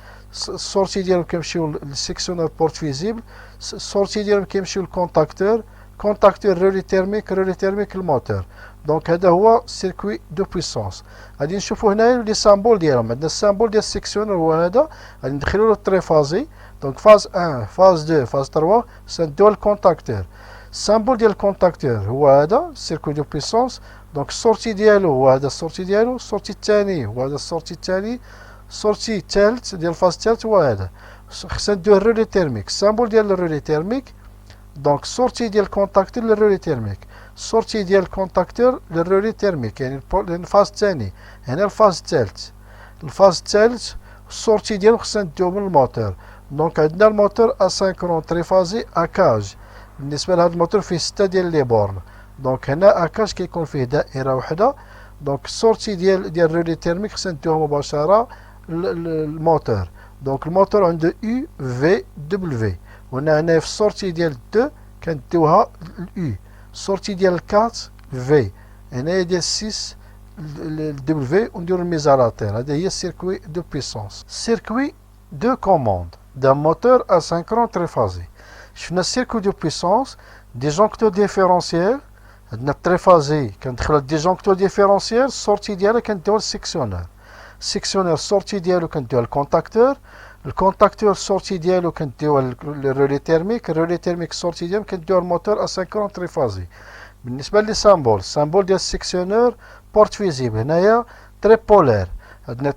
السورتي ديالو كيمشيو للسيكسيونور بورت فيزيبل السورتي ديالو كيمشيو للكونتاكتور كونتاكتور رولي تيرميك الموتور دونك هذا هو سيركوي دو بويسونس غادي نشوفوا هنايا لي سامبول ديالهم عندنا السامبول ديال السيكسيونور هو هذا غادي ندخلوا له التريفازي دونك فاز 1 فاز 2 فاز 3 سندوها الكونتاكتور السامبول ديال الكونتاكتور هو هذا سيركوي دو بويسونس دونك السورتي ديالو هو هذا السورتي ديالو السورتي الثاني هو هذا السورتي الثاني السورتي الثالث ديال الفاز الثالث هو هذا خصنا ندوه الرولي تيرميك السامبول ديال الرولي تيرميك دونك السورتي ديال الكونتاكتور للرولي تيرميك السورتي ديال الكونتاكتور للرولي تيرميك يعني الفاز الثاني هنا الفاز الثالث السورتي ديالو خصنا ندوه من الموتور دونك عندنا الموتور اسينكرون تريفازي اكاج بالنسبه لهذا الموتور فيه 6 ديال لي بورن دونك هنا اكاج كيكون فيه دائره وحده دونك السورتي ديال الرولي تيرميك خصنا ندوه مباشره الموتور دونك الموتور عنده يو في دبليو وهنا في السورتي ديال 2 كندوها اليو السورتي ديال 4 في هنايا ديال 6 الدبليو ونديرو الميزالاتير هذا هي السيركوي دو بويسونس سيركوي دو كوموند دان موتور اسينكرون تريفازي شفنا السيركوي دو بويسونس ديجونكتور ديفيرونسيال عندنا التريفازي كندخلو الديجونكتور ديفيرونسيال السورتي ديالها كندوها للسيكسيونور السيكسيونور السورتي ديالو كندوها للكونتاكتور الكونتاكتور السورتي ديالو كندوها للرولي تيرميك الرولي تيرميك السورتي ديالو كندوها الموتور اسينكرون تريفازي بالنسبه لي سامبول السامبول ديال السيكسيونور بورت فيزيبل هنايا تري بولير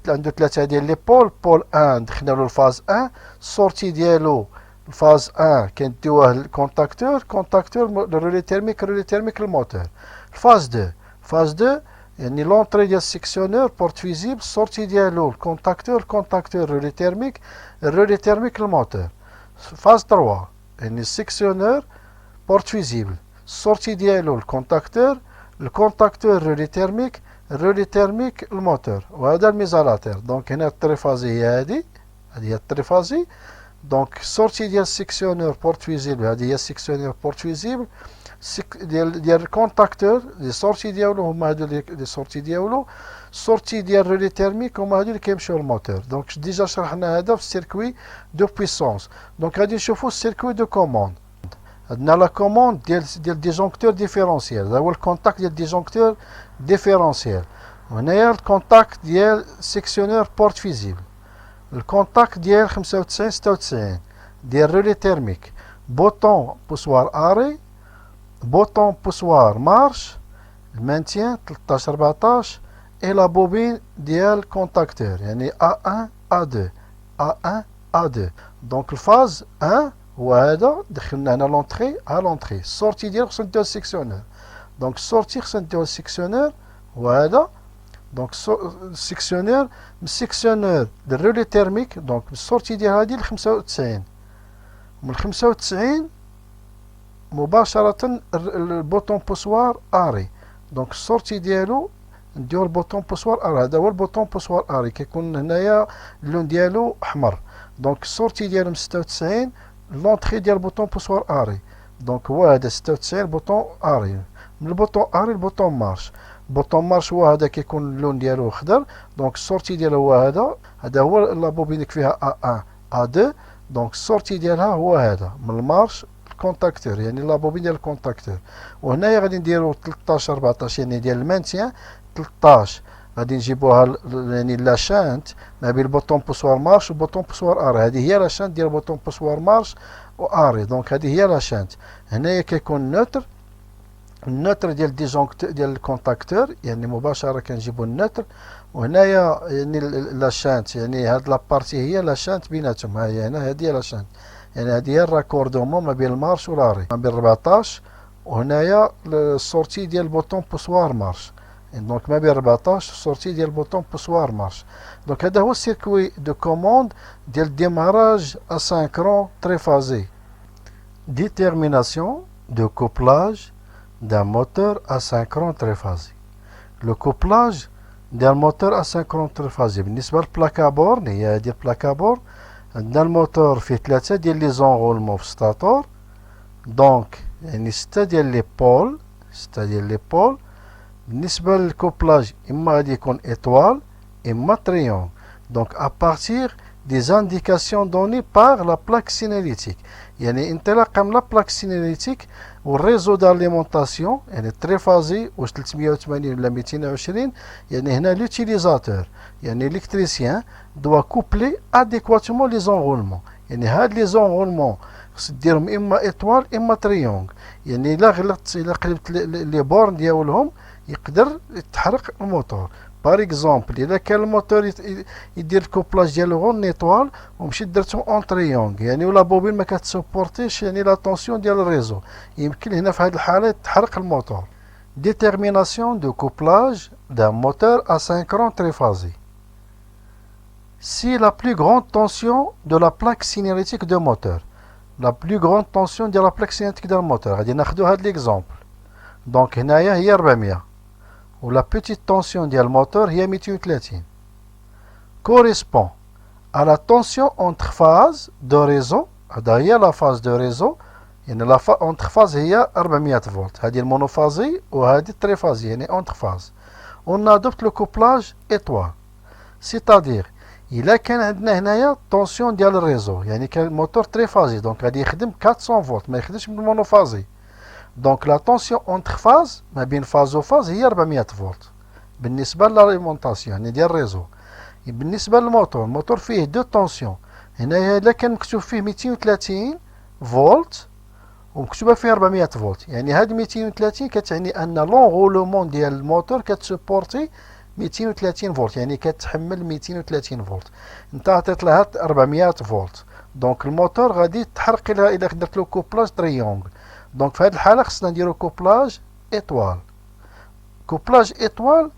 عنده 3 ديال لي بول 1 دخلنا له الفاز 1 السورتي ديالو الفاز 1 كندوه للكونتاكتور الرولي تيرميك الموتور الفاز 2 يعني لونطري ديال السيكسيونور بورت فيزيبل السورتي ديالو الكونتاكتور الرولي تيرميك الموتور فاز 3 يعني السيكسيونور بورت فيزيبل السورتي ديالو الكونتاكتور الرولي تيرميك الموتور وهذا الميزالاتير دونك هنا التريفازي هي هذه هي التريفازي دونك السورتي ديال السيكسيونور بورت فيزيبل هذه هي السيكسيونور بورت فيزيبل ديال الكونتاكتور لي سورتي ديالو هما هادو لي سورتي ديالو السورتي ديال الرولي تيرميك هما هادو اللي كيمشيو للموتور دونك ديجا شرحنا هذا في السيركوي دو بويسونس دونك غادي نشوفوا السيركوي دو كوموند عندنا لا كوموند ديال ديجونكتور ديفيرونسيال هذا هو الكونتاكت ديال ديجونكتور ديفيرونسيال وهنايا الكونتاكت ديال سيكسيونور بورت فيزيبل الكونتاكت ديال 95 ديال الرولي تيرميك بوطون بوسوار اري بوطون بوسوار مارش المانتيان 13 14 et la bobine ديال كونتاكتور يعني A1 A2 A1 A2 دونك الفاز 1 هو هذا دخلنا هنا لونطري لونطري السورتي ديالو خصنا نديرو السيكسيونور دونك السورتي خصنا نديرو السيكسيونور هو هذا دونك السيكسيونور من السيكسيونور للرولي تيرميك دونك السورتي ديال هادي ل 95 من 95 مباشرة البوطون بوسوار اري دونك السورتي ديالو نديرو البوطون بوسوار اري هذا هو البوطون بوسوار اري كيكون هنايا اللون ديالو احمر دونك السورتي ديالو من 96 لونطري ديال البوطون بوسوار اري دونك هو هذا 96 بوطون اري من البوطون اري البوطون مارش البوطون مارش هو هذا كيكون اللون ديالو خضر دونك السورتي ديالو هو هذا هو لابوبينيك فيها A1 A2 دونك السورتي ديالها هو هذا من المارش الكونتاكتور يعني لابوبين ديال الكونتاكتور وهنايا غادي نديرو 13 14 يعني ديال المانتيان 13 غادي نجيبوها يعني لا شانت ما بين البوطون بوسوار مارش والبوطون بوسوار اري هذه هي لا شانت ديال البوطون بوسوار مارش واري دونك هذه هي لا شانت هنايا كيكون نوتر النوتر ديال ديال الكونتاكتور يعني مباشره كنجيبو النوتر وهنايا يعني لا شانت يعني هاد لابارتي هي لا شانت بيناتهم ها هي هنا هذه هي لا شانت يعني هذه هي الراكوردومون ما بين المارش والاري ما بين 14 وهنايا السورتي ديال البوطون بوسوار مارش دونك ما بين 14 السورتي ديال البوطون بوسوار مارش دونك هذا هو السيركوي دو كوموند ديال ديماراج اسينكرون تريفازي ديتيرميناسيون دو كوبلاج d'un moteur asynchrone triphasique. Le couplage d'un moteur asynchrone triphasique بالنسبة للبلاكا بورن هي هذه البلاكا بورن عندنا الموتور فيه 3 ديال لي زونغولمون في ستاتور دونك يعني 6 ديال لي بول بالنسبة للكوبلاج إما غادي يكون إطوال إما تريونغ Donc à partir des indications données par la plaque signalétique. يعني انت رقم la plaque signalétique والريزو d'alimentation يعني تريفازي و 380 ولا 220 يعني هنا l'utilisateur يعني l'électricien doit coupler adéquatement les enroulements يعني هاد les enroulements خص ديرهم اما ايطوال اما تريونغ يعني الا غلطت الا قلبت لي بورن ديالهم يقدر يتحرق الموتور. باغ اكزومبل الا كان الموتور يدير الكوبلاج ديالو غون ايطوال ومشيت درتو اون تريونغ يعني ولا بوبين ما كتسوبورتيش يعني لا طونسيون ديال الريزو يمكن هنا في هذه الحاله يتحرق الموتور. Détermination de couplage d'un moteur asynchrone triphasé. Si la plus grande tension de la plaque signalétique de moteur, la plus grande tension de la plaque signalétique d'un moteur, غادي ناخدو هاد l'exemple. Donc هنايا هي 400 و la petite tension ديال الموتور هي 230 correspond à la tension entre phase de réseau. هذا هي la phase de réseau يعني لا entre phase هي 400 فولت هذه المونوفازي وهذه التريفازي يعني entre phase. On adopte le couplage étoile c'est-à-dire إلا كان عندنا هنايا طونسيون ديال الريزو يعني كان الموتور تريفازي دونك غادي يخدم 400 فولت ما يخدمش بالمونوفازي. دونك لا طونسيون اونتر فاز ما بين فاز وفاز هي 400 فولت بالنسبه للاليمونطاسيون يعني ديال الريزو. بالنسبه للموتور الموتور فيه دو طونسيون هنايا الا كان مكتوب فيه 230 فولت ومكتوبه فيه 400 فولت يعني هاد 230 كتعني ان لونغولومون ديال الموتور كتسبورتي 230 فولت يعني كتحمل 230 فولت. انت عطيت لها 400 فولت دونك الموتور غادي تحرق الا درت له كوبلاج تريونغ. دونك في هذه الحاله خصنا نديرو كوبلاج ايطوال. كوبلاج ايطوال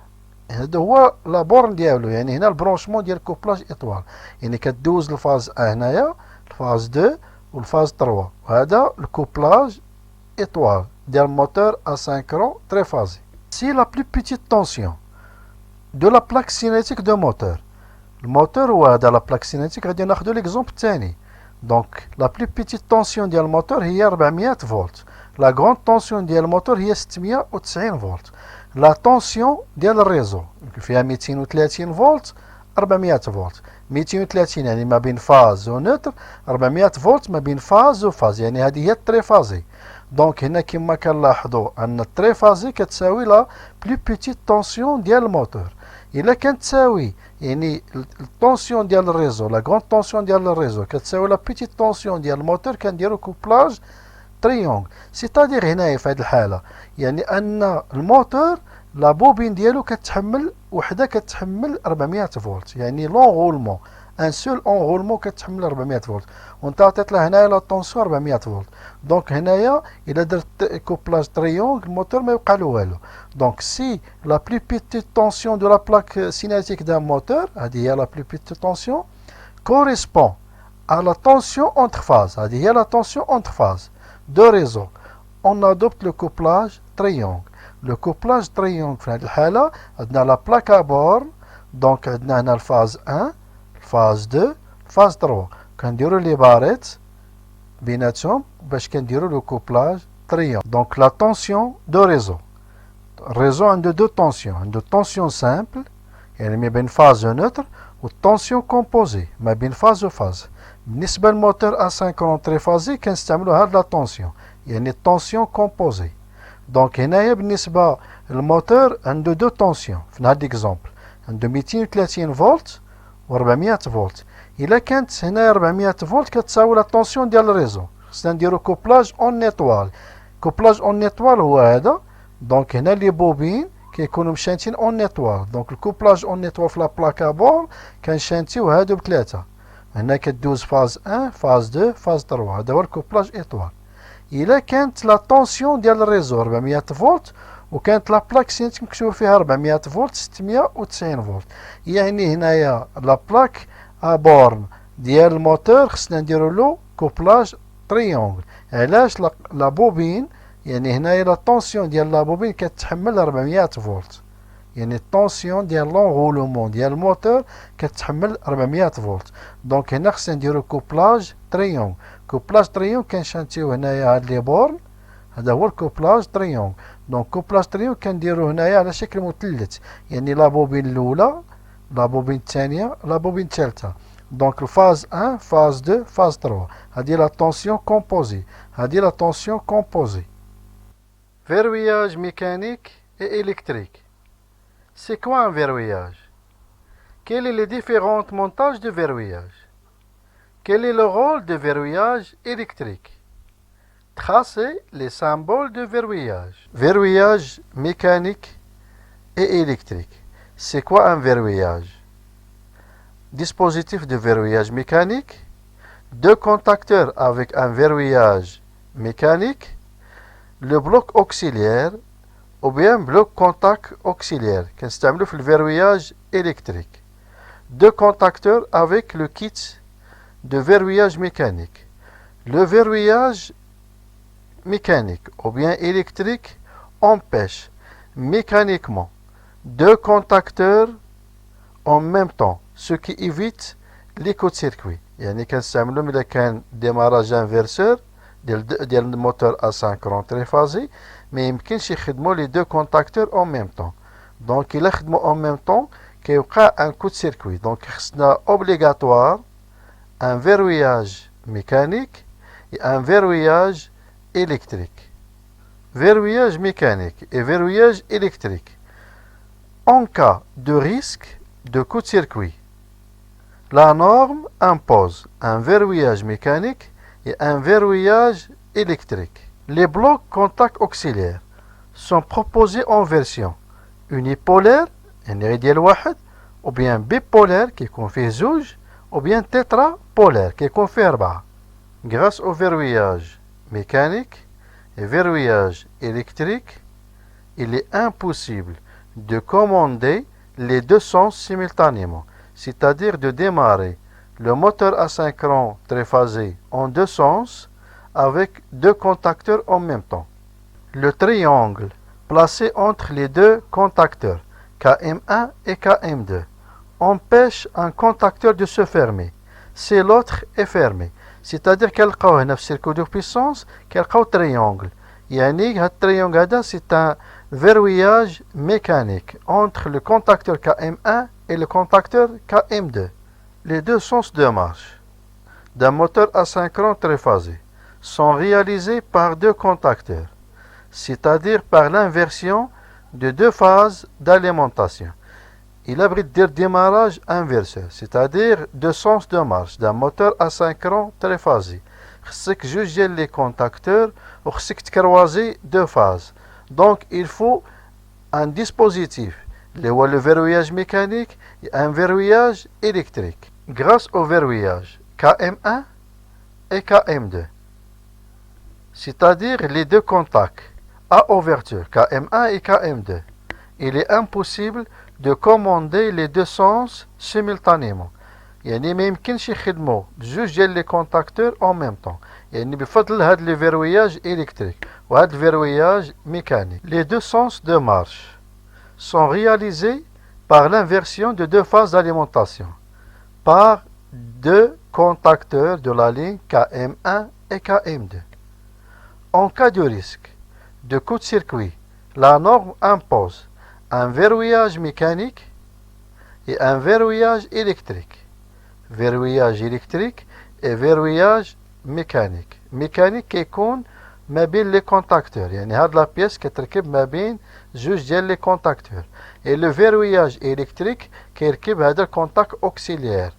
هذا هو لا بورن ديالو يعني هنا البرونشمون ديال كوبلاج ايطوال يعني كدوز الفاز 1 هنايا الفاز 2 والفاز 3 وهذا الكوبلاج étoile d'un moteur asynchrone triphasé. Si la plus petite tension de la plaque cinétique de moteur الموتور وهذا لا plaque cinétique غادي ناخدو ليكزومبل الثاني. دونك لا بلو بيتيت طونسيون ديال الموتور هي 400 فولت لا غروند طونسيون ديال الموتور هي 690 فولت. لا طونسيون ديال الريزو فيها 230 فولت 400 فولت 230 يعني ما بين فاز ونوتر 400 فولت ما بين فاز وفاز يعني هذه هي التريفازي. دونك هنا كما كنلاحظوا ان التريفازي كتساوي لا بلو بيتيت طونسيون ديال الموتور. الا كانت تساوي يعني الطونسيون ديال الريزو لا غروند طونسيون ديال الريزو كتساوي لا بيتيت طونسيون ديال الموتور كنديرو كوبلاج تريونغ. سيتادير هنايا في هذه الحاله يعني ان الموتور لا بوبين ديالو كتحمل وحده كتحمل 400 فولت يعني لونغولمون ان سول اونغولمون كتحمل 400 فولت وانت عطيت له هنايا لا طونسيون 400 فولت. دونك هنايا الا درت كوبلاج تريونغ الموتور ما يبقى له والو. دونك سي لا بلو بيتيت طونسيون دو لا بلاك سيناتيك دان موتور هذه هي لا بلو بيتيت طونسيون كوريسبون à la tension entre phases هذه هي la tension entre phases de réseau. On adopte le couplage triangle. Le couplage triangle في هذه الحالة عندنا لا بلاك ابورن دونك عندنا هنا الفاز 1 الفاز 2 الفاز 3 كنديرو لي باريت بيناتهم باش كنديرو لو كوبلاج triangle. دونك لا طونسيون دو ريزو الريزو عنده دو طونسيون عنده طونسيون سامبل يعني ما بين فاز ونوتر والطونسيون كومبوزي ما بين فاز وفاز. بالنسبة للموتور اسينكرون تريفازي كنستعملو هاد لا طونسيون يعني الطونسيون كومبوزي. دونك هنايا بالنسبة للموتور عنده دو طونسيون في هاد ليكزومبل عنده 230 فولت و 400 فولت. إلا كانت هنايا 400 فولت كتساوي لا طونسيون ديال الريزو خصنا نديرو كوبلاج اون ايطوال. كوبلاج اون ايطوال هو هذا دونك هنا لي بوبين كيكونوا مشانتين اون ايطوال دونك الكوبلاج اون ايطوال في لا بلاك ابور كنشانتيو هادو بثلاثة هنا كدوز فاز 1 فاز 2 فاز 3 هذا هو الكوبلاج ايطوال. إلا كانت لا طونسيون ديال الريزو 400 فولت وكانت لا بلاك سينتيك مكتوب فيها 400 فولت 690 فولت يعني هنايا لا بلاك ابورن ديال الموتور خصنا نديرو له كوبلاج تريونغل. علاش لا بوبين يعني هنايا لا طونسيون ديال لا بوبين كتحمل 400 فولت يعني الطونسيون ديال لونغولومون ديال الموتور كتحمل 400 فولت. دونك هنا خصنا نديرو كوبلاج تريونغ. كوبلاج تريونغ كنشانتيو هنايا هاد لي بورن هذا هو الكوبلاج تريونغ. دونك كوبلاج تريونغ كنديرو هنايا على شكل مثلث يعني لا بوبين الاولى la bobine الثانية la bobine الثالثة. Donc phase 1, phase 2, phase 3. هذه la tension composée. هذه la tension composée. Verrouillage mécanique et électrique. C'est quoi un verrouillage? Quels sont les différents montages de verrouillage? Quel est le rôle de verrouillage électrique? Tracez les symboles de verrouillage. Verrouillage mécanique et électrique. C'est quoi un verrouillage? Dispositif de verrouillage mécanique. Deux contacteurs avec un verrouillage mécanique. Le bloc auxiliaire ou bien bloc contact auxiliaire كنستعملو في الverrouillage électrique. Deux contacteurs avec le kit de verrouillage mécanique. Le verrouillage mécanique ou bien électrique empêche mécaniquement deux contacteurs en même temps, ce qui évite les courts-circuits. يعني كنستعملو ملي كان démarrage inverseur ديال الموتور اسynchron triphasé ما يمكنش يخدموا les deux contacteurs en même temps. Donc إلا خدموا en même temps كيوقع un court-circuit. Donc خصنا obligatoire un verrouillage mécanique et un verrouillage électrique. Verrouillage mécanique et verrouillage électrique. En cas de risque de court-circuit, la norme impose un verrouillage mécanique et un verrouillage électrique. Les blocs contact auxiliaires sont proposés en version unipolaire, ou bien bipolaire qui confie zouj, ou bien tétrapolaire qui confie 4. Grâce au verrouillage mécanique et verrouillage électrique, il est impossible de commander les deux sens simultanément, c'est-à-dire de démarrer le moteur asynchrone triphasé en deux sens avec deux contacteurs en même temps. Le triangle placé entre les deux contacteurs KM1 et KM2 empêche un contacteur de se fermer si l'autre est fermé. C'est-à-dire كنلقاو هنا في circuit de puissance كنلقاو triangle. يعني هاد التريونغل هذا c'est un verrouillage mécanique entre le contacteur KM1 et le contacteur KM2. Les deux sens de marche d'un moteur asynchrone triphasé sont réalisés par deux contacteurs, c'est-à-dire par l'inversion de deux phases d'alimentation. Il abrite le démarrage inverseur, c'est-à-dire deux sens de marche d'un moteur asynchrone triphasé. خصك جوج ديال les contacteurs وخصك تكروازي deux phases. Donc il faut un dispositif اللي هو le verrouillage mécanique et un verrouillage électrique. Grâce au verrouillage KM1 et KM2, c'est-à-dire les deux contacts à ouverture KM1 et KM2, il est impossible de commander les deux sens simultanément. يعني ما يمكنش يخدموا بجوج ديال لي كونتاكتور en même temps. يعني بفضل هاد le verrouillage électrique وهاد le verrouillage mécanique. Les deux sens de marche sont réalisés par l'inversion de deux phases d'alimentation par deux contacteurs de la ligne KM1 et KM2. En cas de risque de court-circuit, la norme impose un verrouillage mécanique et un verrouillage électrique. Verrouillage électrique et verrouillage mécanique. Mécanique كيكون ما بين les contacteurs. يعني هاد la pièce كتركب ما بين جوج ديال les contacteurs. Et le verrouillage électrique كيركب هذا contact auxiliaire.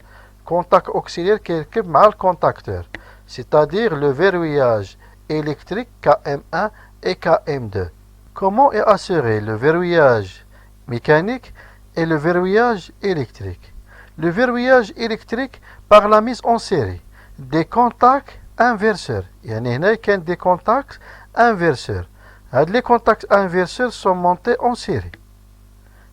Contact auxiliaire كيركب مع contacteur. C'est-à-dire le verrouillage électrique KM1 et KM2. Comment est assuré le verrouillage mécanique et le verrouillage électrique? Le verrouillage électrique par la mise en série des contacts inverseurs. يعني هنا كاين des contacts inverseurs. هاد les contacts inverseurs sont montés en série.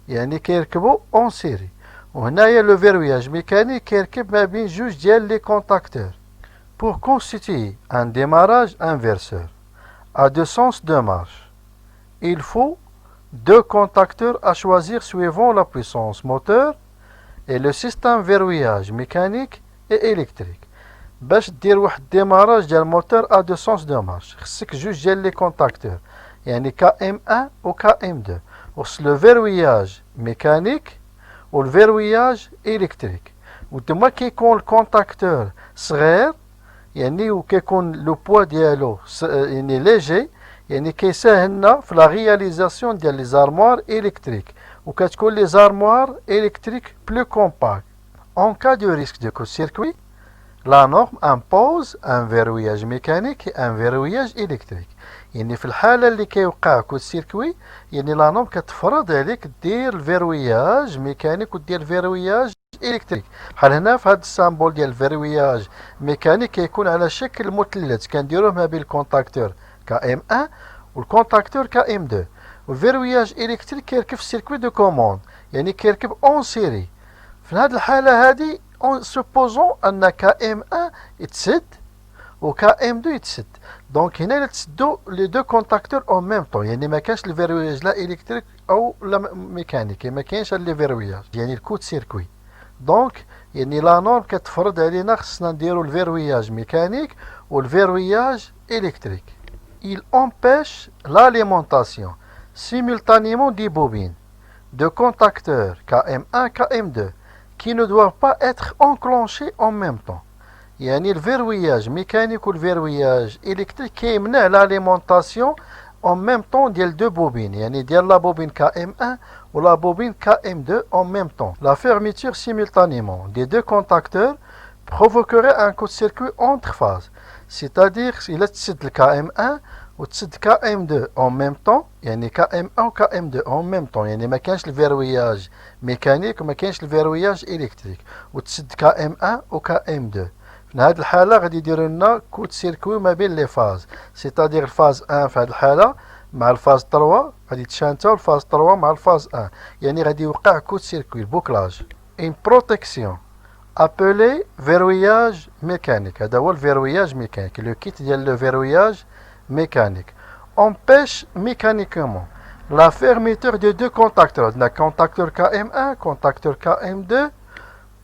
يعني كيركبوا en série. وهنايا le verrouillage mécanique كيركب ما بين جوج ديال les contacteurs. Pour constituer un démarrage inverseur à deux sens de marche, il faut deux contacteurs à choisir suivant la puissance moteur et le système verrouillage mécanique et électrique. باش دير واحد démarrage ديال moteur à deux sens de marche خصك جوج ديال les contacteurs يعني KM1 و KM2 وخص le verrouillage mécanique والفيروياج إلكتريك. وتما كيكون الكونتاكتور صغير يعني وكيكون لو بوا ديالو يعني ليجي يعني كيساهلنا في لا رياليزاسيون ديال لي زارموار إلكتريك وكتكون لي زارموار إلكتريك بلو كومباكت. En cas de risque de court-circuit, la norme impose un verrouillage mécanique et un verrouillage électrique. يعني في الحالة اللي كيوقع كود سيركوي يعني لا نورم كتفرض عليك دير الفيروياج ميكانيك ودير الفيروياج الكتريك. بحال هنا في هذا السامبول ديال الفيروياج ميكانيك كيكون على شكل مثلث كنديروه ما بين الكونتاكتور كا ام 1 والكونتاكتور كا ام 2. والفيروياج الكتريك كيركب في السيركوي دو كوموند يعني كيركب اون سيري. في هذه الحالة هذه سوبوزون ان كا ام 1 يتسد وكا ام 2 يتسد. دونك هنا تسدوا لي دو كونتاكتور اون ميم طون يعني ما كانش الفيروياج لا الكتريك او لا ميكانيكي ما كاينش لي فيروياج يعني الكود سيركوي. دونك يعني لا نورم كتفرض علينا خصنا نديرو الفيروياج ميكانيك والفيروياج الكتريك. Il empêche l'alimentation simultanément des bobines de contacteurs KM1 KM2 qui ne doivent pas être enclenchés en même temps. يعني الفيروياج ميكانيك والفيروياج الكتريك كيمنع l'alimentation en même temps ديال دو بوبين يعني ديال لا بوبين KM1 ou la bobine KM2 en même temps. La fermeture simultanément des deux contacteurs provoquerait un court-circuit entre phases. C'est-à-dire il تسد ال KM1 وتسد KM2 en même temps يعني KM1 و KM2 en même temps يعني ما كانش الفيروياج ميكانيك وما كانش الفيروياج الكتريك وتسد KM1 و KM2. في هذه الحالة غادي يديروا لنا كود سيركوي ما بين لي فاز سيتادير الفاز 1 في هذه الحالة مع الفاز 3 غادي تشانتاو الفاز 3 مع الفاز 1 يعني غادي يوقع كود سيركوي البوكلاج. ان بروتيكسيون ابلي فيروياج ميكانيك هذا هو الفيروياج ميكانيك لو كيت ديال لو فيروياج mécanique empêche mécaniquement la fermeture de deux contacteurs, le contacteur KM1, contacteur KM2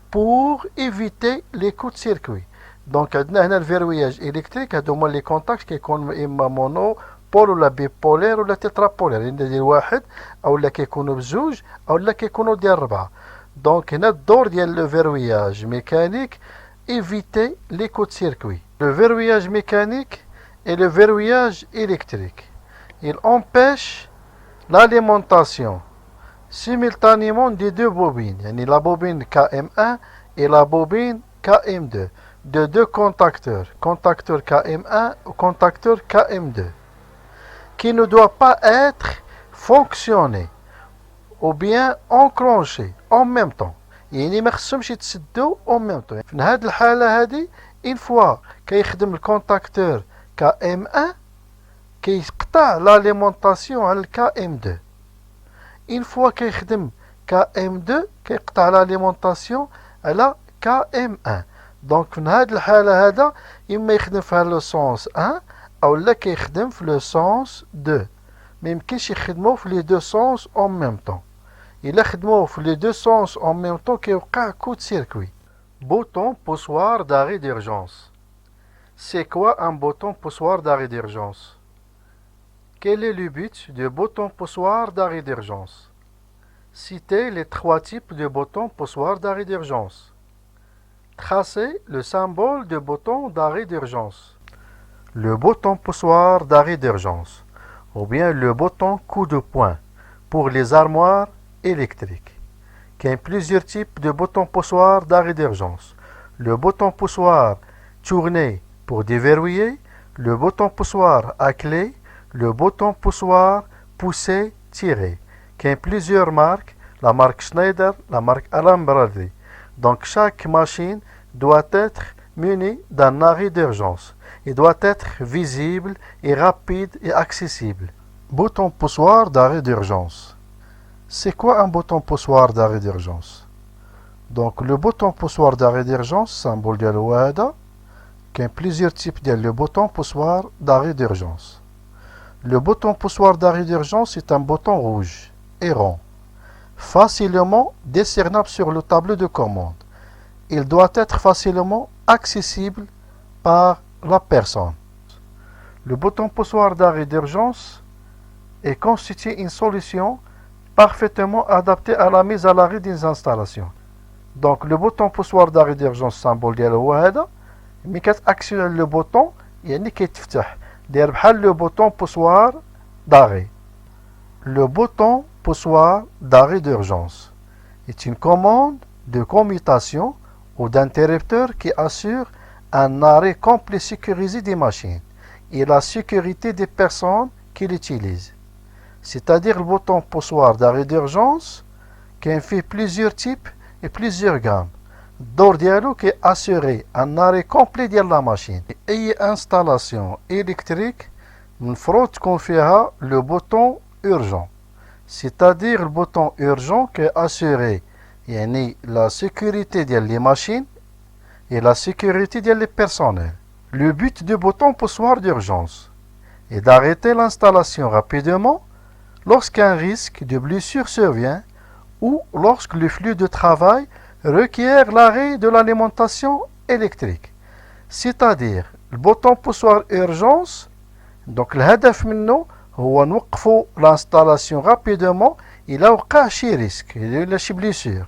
pour éviter les coups de circuit. Donc عندنا هنا الفيروياج الكتريك هادو هما لي كونتاكت كيكون اما مونو بول ولا بيبولير ولا تيترابولير يعني ديال واحد او لا كيكونوا بزوج او لا كيكونوا ديال ربعه. دونك هنا الدور ديال لو فيروياج ميكانيك éviter les coups de circuit. Le verrouillage mécanique et le verrouillage électrique. Il empêche l'alimentation simultanément des deux bobines, yani la bobine KM1 et la bobine KM2, de deux contacteurs, contacteur KM1 ou contacteur KM2, qui ne doit pas être fonctionné ou bien enclenché en même temps. يعني ما خصهمش يتسدوا en même temps. في هذه الحالة هذه une fois كيخدم الكونتاكتور KM1 كيقطع l'alimentation على KM2. une fois كيخدم KM2 كيقطع l'alimentation على KM1. دونك في هذه الحالة هذا إما يخدم في لو سونس 1 أو لا كيخدم في لو سونس 2. ما يمكنش يخدموا في لي دو سونس en même temps. إلا خدموا في لي دو سونس en même temps كيوقع coup de circuit. Bouton poussoir d'arrêt d'urgence. C'est quoi un bouton poussoir d'arrêt d'urgence? Quel est le but du bouton poussoir d'arrêt d'urgence? Citez les trois types de boutons poussoir d'arrêt d'urgence. Tracez le symbole de bouton d'arrêt d'urgence. Le bouton poussoir d'arrêt d'urgence ou bien le bouton coup de poing pour les armoires électriques. Il y a plusieurs types de boutons poussoir d'arrêt d'urgence. Le bouton poussoir tourné pour déverrouiller, le bouton poussoir à clé, le bouton poussoir poussé-tiré. Il y a plusieurs marques, la marque Schneider, la marque Allen-Bradley. Donc chaque machine doit être munie d'un arrêt d'urgence. Il doit être visible et rapide et accessible. Bouton poussoir d'arrêt d'urgence. C'est quoi un bouton poussoir d'arrêt d'urgence? Donc le bouton poussoir d'arrêt d'urgence, symbole de l'ouada, il y a plusieurs types de bouton poussoir d'arrêt d'urgence. Le bouton poussoir d'arrêt d'urgence est un bouton rouge et rond, facilement discernable sur le tableau de commande. Il doit être facilement accessible par la personne. Le bouton poussoir d'arrêt d'urgence est constitué une solution parfaitement adapté à la mise à l'arrêt des installations. Donc le bouton poussoir d'arrêt d'urgence symbole ديالو هو هذا ملي كتاكسيون لو بوطون يعني كيتفتح داير بحال لو بوطون poussoir d'arrêt. Le bouton poussoir d'arrêt d'urgence est une commande de commutation ou d'interrupteur qui assure un arrêt complet sécurisé des machines et la sécurité des personnes qui l'utilisent. C'est-à-dire le bouton poussoir d'arrêt d'urgence qui fait plusieurs types et plusieurs gammes. الدور ديالو كي assurer un arrêt complet ديال la machine. أي installation électrique المفروض تكون فيها le bouton urgent. C'est-à-dire le bouton urgent qui assurer يعني la sécurité ديال les machines et la sécurité des personnels. Le but du bouton poussoir d'urgence est d'arrêter l'installation rapidement lorsqu'un risque de blessure survient ou lorsque le flux de travail requiert l'arrêt de l'alimentation électrique. C'est-à-dire le bouton poussoir urgence donc الهدف منه هو نوقفوا l'installation rapidement إلا وقع شي ريسك إلا شي blessure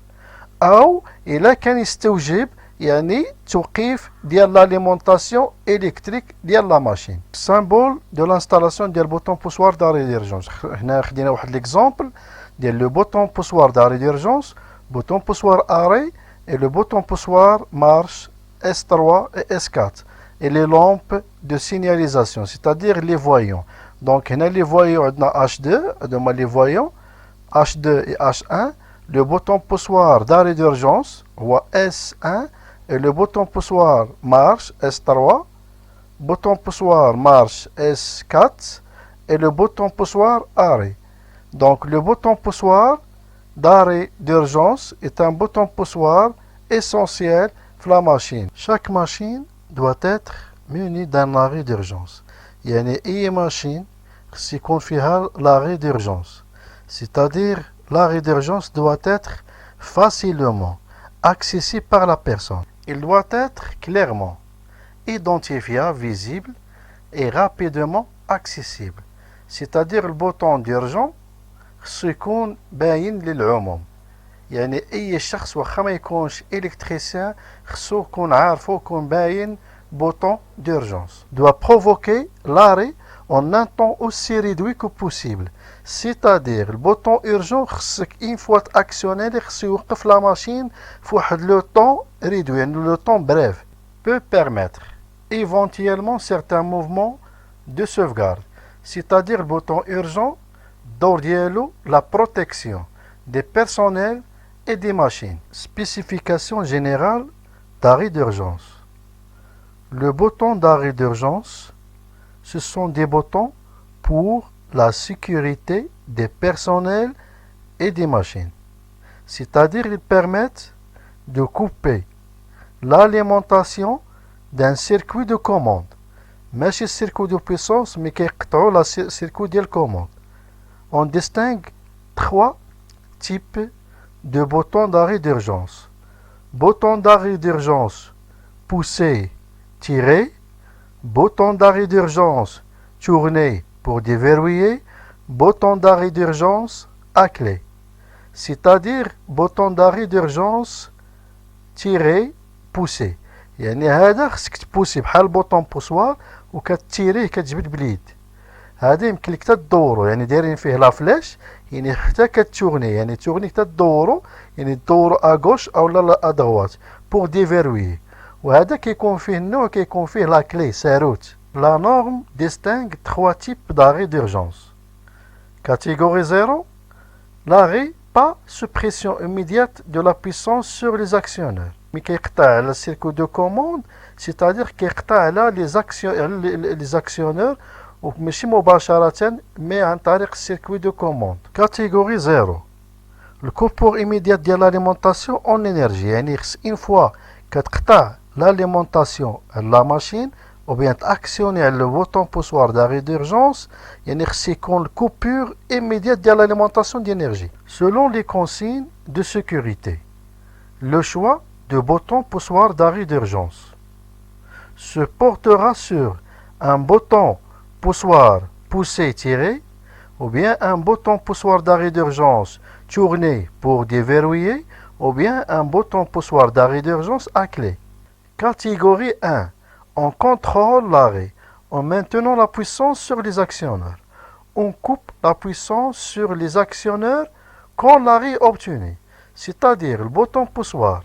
أو إلا كان يستوجب يعني توقيف ديال l'alimentation électrique ديال la machine. Symbole de l'installation ديال bouton poussoir d'arrêt d'urgence. هنا خدينا واحد l'exemple ديال le bouton poussoir d'arrêt d'urgence, bouton poussoir arrêt et le bouton poussoir marche S3 et S4 et les lampes de signalisation, c'est-à-dire les voyants. Donc هنا les voyants عندنا H2 هذوما les voyants H2 et H1. Le bouton poussoir d'arrêt d'urgence هو S1 et le bouton poussoir marche S3, bouton poussoir marche S4 et le bouton poussoir arrêt. Donc le bouton poussoir d'arrêt d'urgence est un bouton poussoir essentiel pour la machine. Chaque machine doit être munie d'un arrêt d'urgence. يعني أي machine يكون فيها l'arrêt d'urgence. C'est-à-dire l'arrêt d'urgence doit être facilement accessible par la personne. Il doit être clairement identifiable, visible et rapidement accessible. C'est-à-dire le bouton d'urgence خصو يكون باين للعموم. يعني أي شخص واخا ما يكونش إلكتريسيان خصو يكون عارفو يكون باين bouton d'urgence. Doit provoquer l'arrêt en un temps aussi réduit que possible. C'est-à-dire le bouton urgent خصك une fois actionné خصو يوقف la machine في واحد le temps réduit, le temps bref, peut permettre éventuellement certains mouvements de sauvegarde. C'est-à-dire le bouton urgent الدور ديالو la protection des personnels et des machines. Spécification générale d'arrêt d'urgence. Le bouton d'arrêt d'urgence, ce sont des boutons pour la sécurité des personnels et des machines. C'est-à-dire ils permettent de couper l'alimentation d'un circuit de commande. ماشي circuit de puissance mais كيقطعوا la circuit ديال commande. On distingue trois types de boutons d'arrêt d'urgence. Bouton d'arrêt d'urgence poussé, tiré, bouton d'arrêt d'urgence tourné pour déverrouiller, bouton d'arrêt d'urgence à clé. C'est-à-dire bouton d'arrêt d'urgence tiré, poussé. يعني هذا خصك تبوسي بحال بوطون بوسوار وكتيريه كتجبد باليد. هذا يمكن لك تدورو يعني دايرين فيه لا فلاش يعني حتى كتورني يعني تورني تدورو يعني تدورو اغوش او لا ادغوات بور ديفيروي. وهذا كيكون فيه النوع كيكون فيه لا كلي ساروت. La norme distingue trois types d'arrêt d'urgence. Catégorie 0, l'arrêt pas suppression immédiate de la puissance sur les actionneurs. Mais كيقطع le circuit de commande, c'est-à-dire كيقطع les actionneurs وماشي مباشرة mais عن طريق circuit de commande. Catégorie 0, le coupure immédiate de l'alimentation en énergie. يعني une fois كتقطع l'alimentation de la machine ou bien actionner le bouton poussoir d'arrêt d'urgence, يعني خص يكون coupure immédiate de l'alimentation d'énergie. Selon les consignes de sécurité, le choix de bouton poussoir d'arrêt d'urgence se portera sur un bouton poussoir poussé-tiré ou bien un bouton poussoir d'arrêt d'urgence tourné pour déverrouiller, ou bien un bouton poussoir d'arrêt d'urgence à clé. Catégorie 1. On contrôle l'arrêt en maintenant la puissance sur les actionneurs. On coupe la puissance sur les actionneurs quand l'arrêt est obtenu, c'est-à-dire le bouton poussoir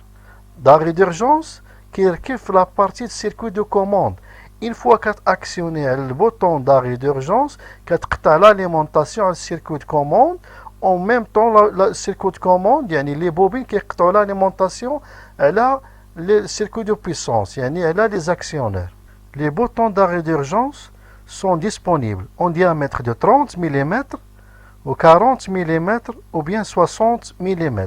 d'arrêt d'urgence qui récupère la partie de circuit de commande. Une fois qu'a actionné le bouton d'arrêt d'urgence, qu'a l'alimentation du circuit de commande, en même temps le circuit de commande, les bobines qui ont l'alimentation, elle a le circuit de puissance, elle a les actionneurs. Les boutons d'arrêt d'urgence sont disponibles en diamètre de 30 mm ou 40 mm ou bien 60 mm.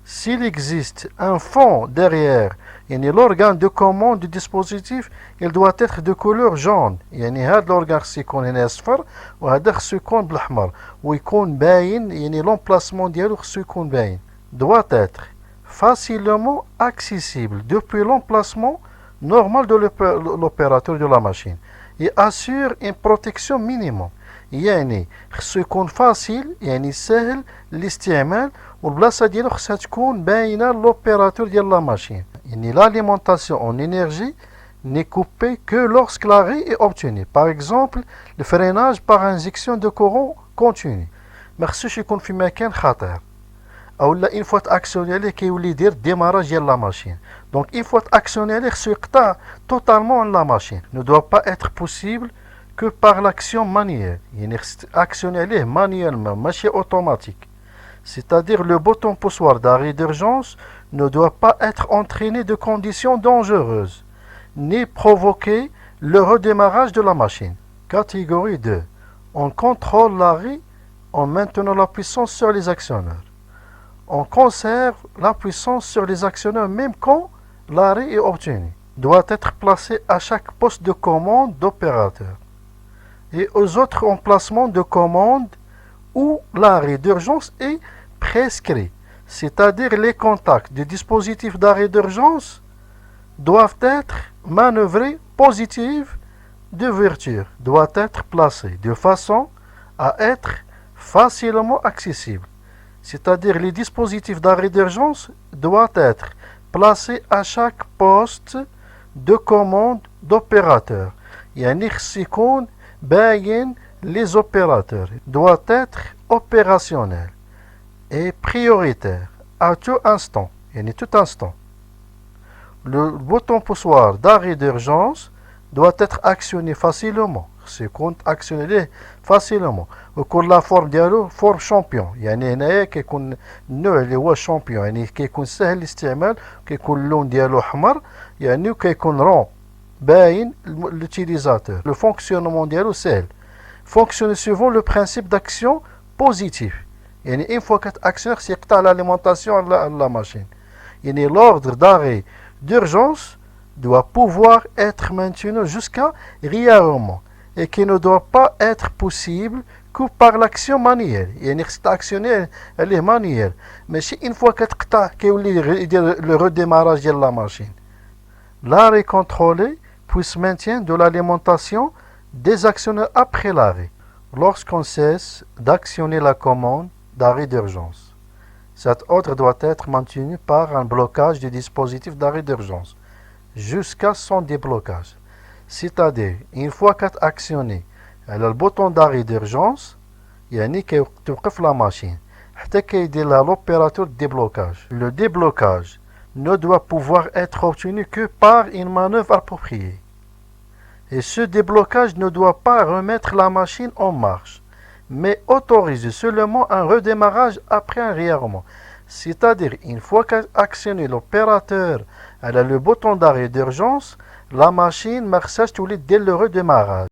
S'il existe un fond derrière l'organe de commande du dispositif, il doit être de couleur jaune. هذا l'organe سيكون هنا أصفر وهذا خصو يكون بالأحمر ويكون باين l'emplacement ديالو خصو يكون باين. Doit être facilement accessible depuis l'emplacement normal de l'opérateur de la machine et assure une protection minimum. خصو يكون فاصل سهل الاستعمال والبلاصه ديالو خصها تكون باينه لوبيراتور ديال لا ماشين. l'alimentation en énergie n'est coupée que lorsque l'arrêt est obtenu. Par exemple, le freinage par injection de courant continu. ما خصوش يكون في مكان خطير. او لا une fois actionné عليه كيولي يدير démarrage ديال لا ماشين. Donc une fois actionné عليه خصو يقطع totalement la machine. Ne doit pas être possible que par l'action manuelle. Actionner manuellement, machine automatique. C'est-à-dire le bouton poussoir d'arrêt d'urgence ne doit pas être entraîné de conditions dangereuses, ni provoquer le redémarrage de la machine. Catégorie 2. On contrôle l'arrêt en maintenant la puissance sur les actionneurs. On conserve la puissance sur les actionneurs même quand l'arrêt est obtenu. Doit être placé à chaque poste de commande d'opérateur et aux autres emplacements de commande où l'arrêt d'urgence est prescrit, c'est-à-dire les contacts du dispositif d'arrêt d'urgence doivent être manœuvrés positifs d'ouverture, doivent être placés de façon à être facilement accessibles, c'est-à-dire les dispositifs d'arrêt d'urgence doivent être placés à chaque poste de commande d'opérateur. Les opérateurs doivent être opérationnels et prioritaires à tout instant. Le bouton poussoir d'arrêt d'urgence doit être actionné facilement. actionné facilement. وكل la forme ديالو forme champion. هنايا كيكون النوع اللي هو champion كيكون سهل الاستعمال كيكون اللون ديالو احمر وكيكون رون باين l'utilisateur. Le fonctionnement ديالو سهل. Fonctionne suivant le principe d'action positif. Une fois que l'actionnaire s'écarte l'alimentation à la machine. L'ordre d'arrêt d'urgence doit pouvoir être maintenu jusqu'à réarmement et qui ne doit pas être possible que par l'action manuelle. Cette action elle est manuelle. Mais si une fois que le redémarrage de la machine, l'arrêt contrôlé puisse maintenir de l'alimentation des actionneurs après l'arrêt, lorsqu'on cesse d'actionner la commande d'arrêt d'urgence. Cet ordre doit être maintenu par un blocage du dispositif d'arrêt d'urgence jusqu'à son déblocage. C'est-à-dire, une fois qu'actionné le bouton d'arrêt d'urgence, توقف la machine حتى كيدير l'opérateur de déblocage. Le déblocage ne doit pouvoir être obtenu que par une manœuvre appropriée. Et ce déblocage ne doit pas remettre la machine en marche, mais autoriser seulement un redémarrage après un réarmement. C'est-à-dire, une fois qu'actionné l'opérateur le bouton d'arrêt d'urgence, la machine marche dès le redémarrage.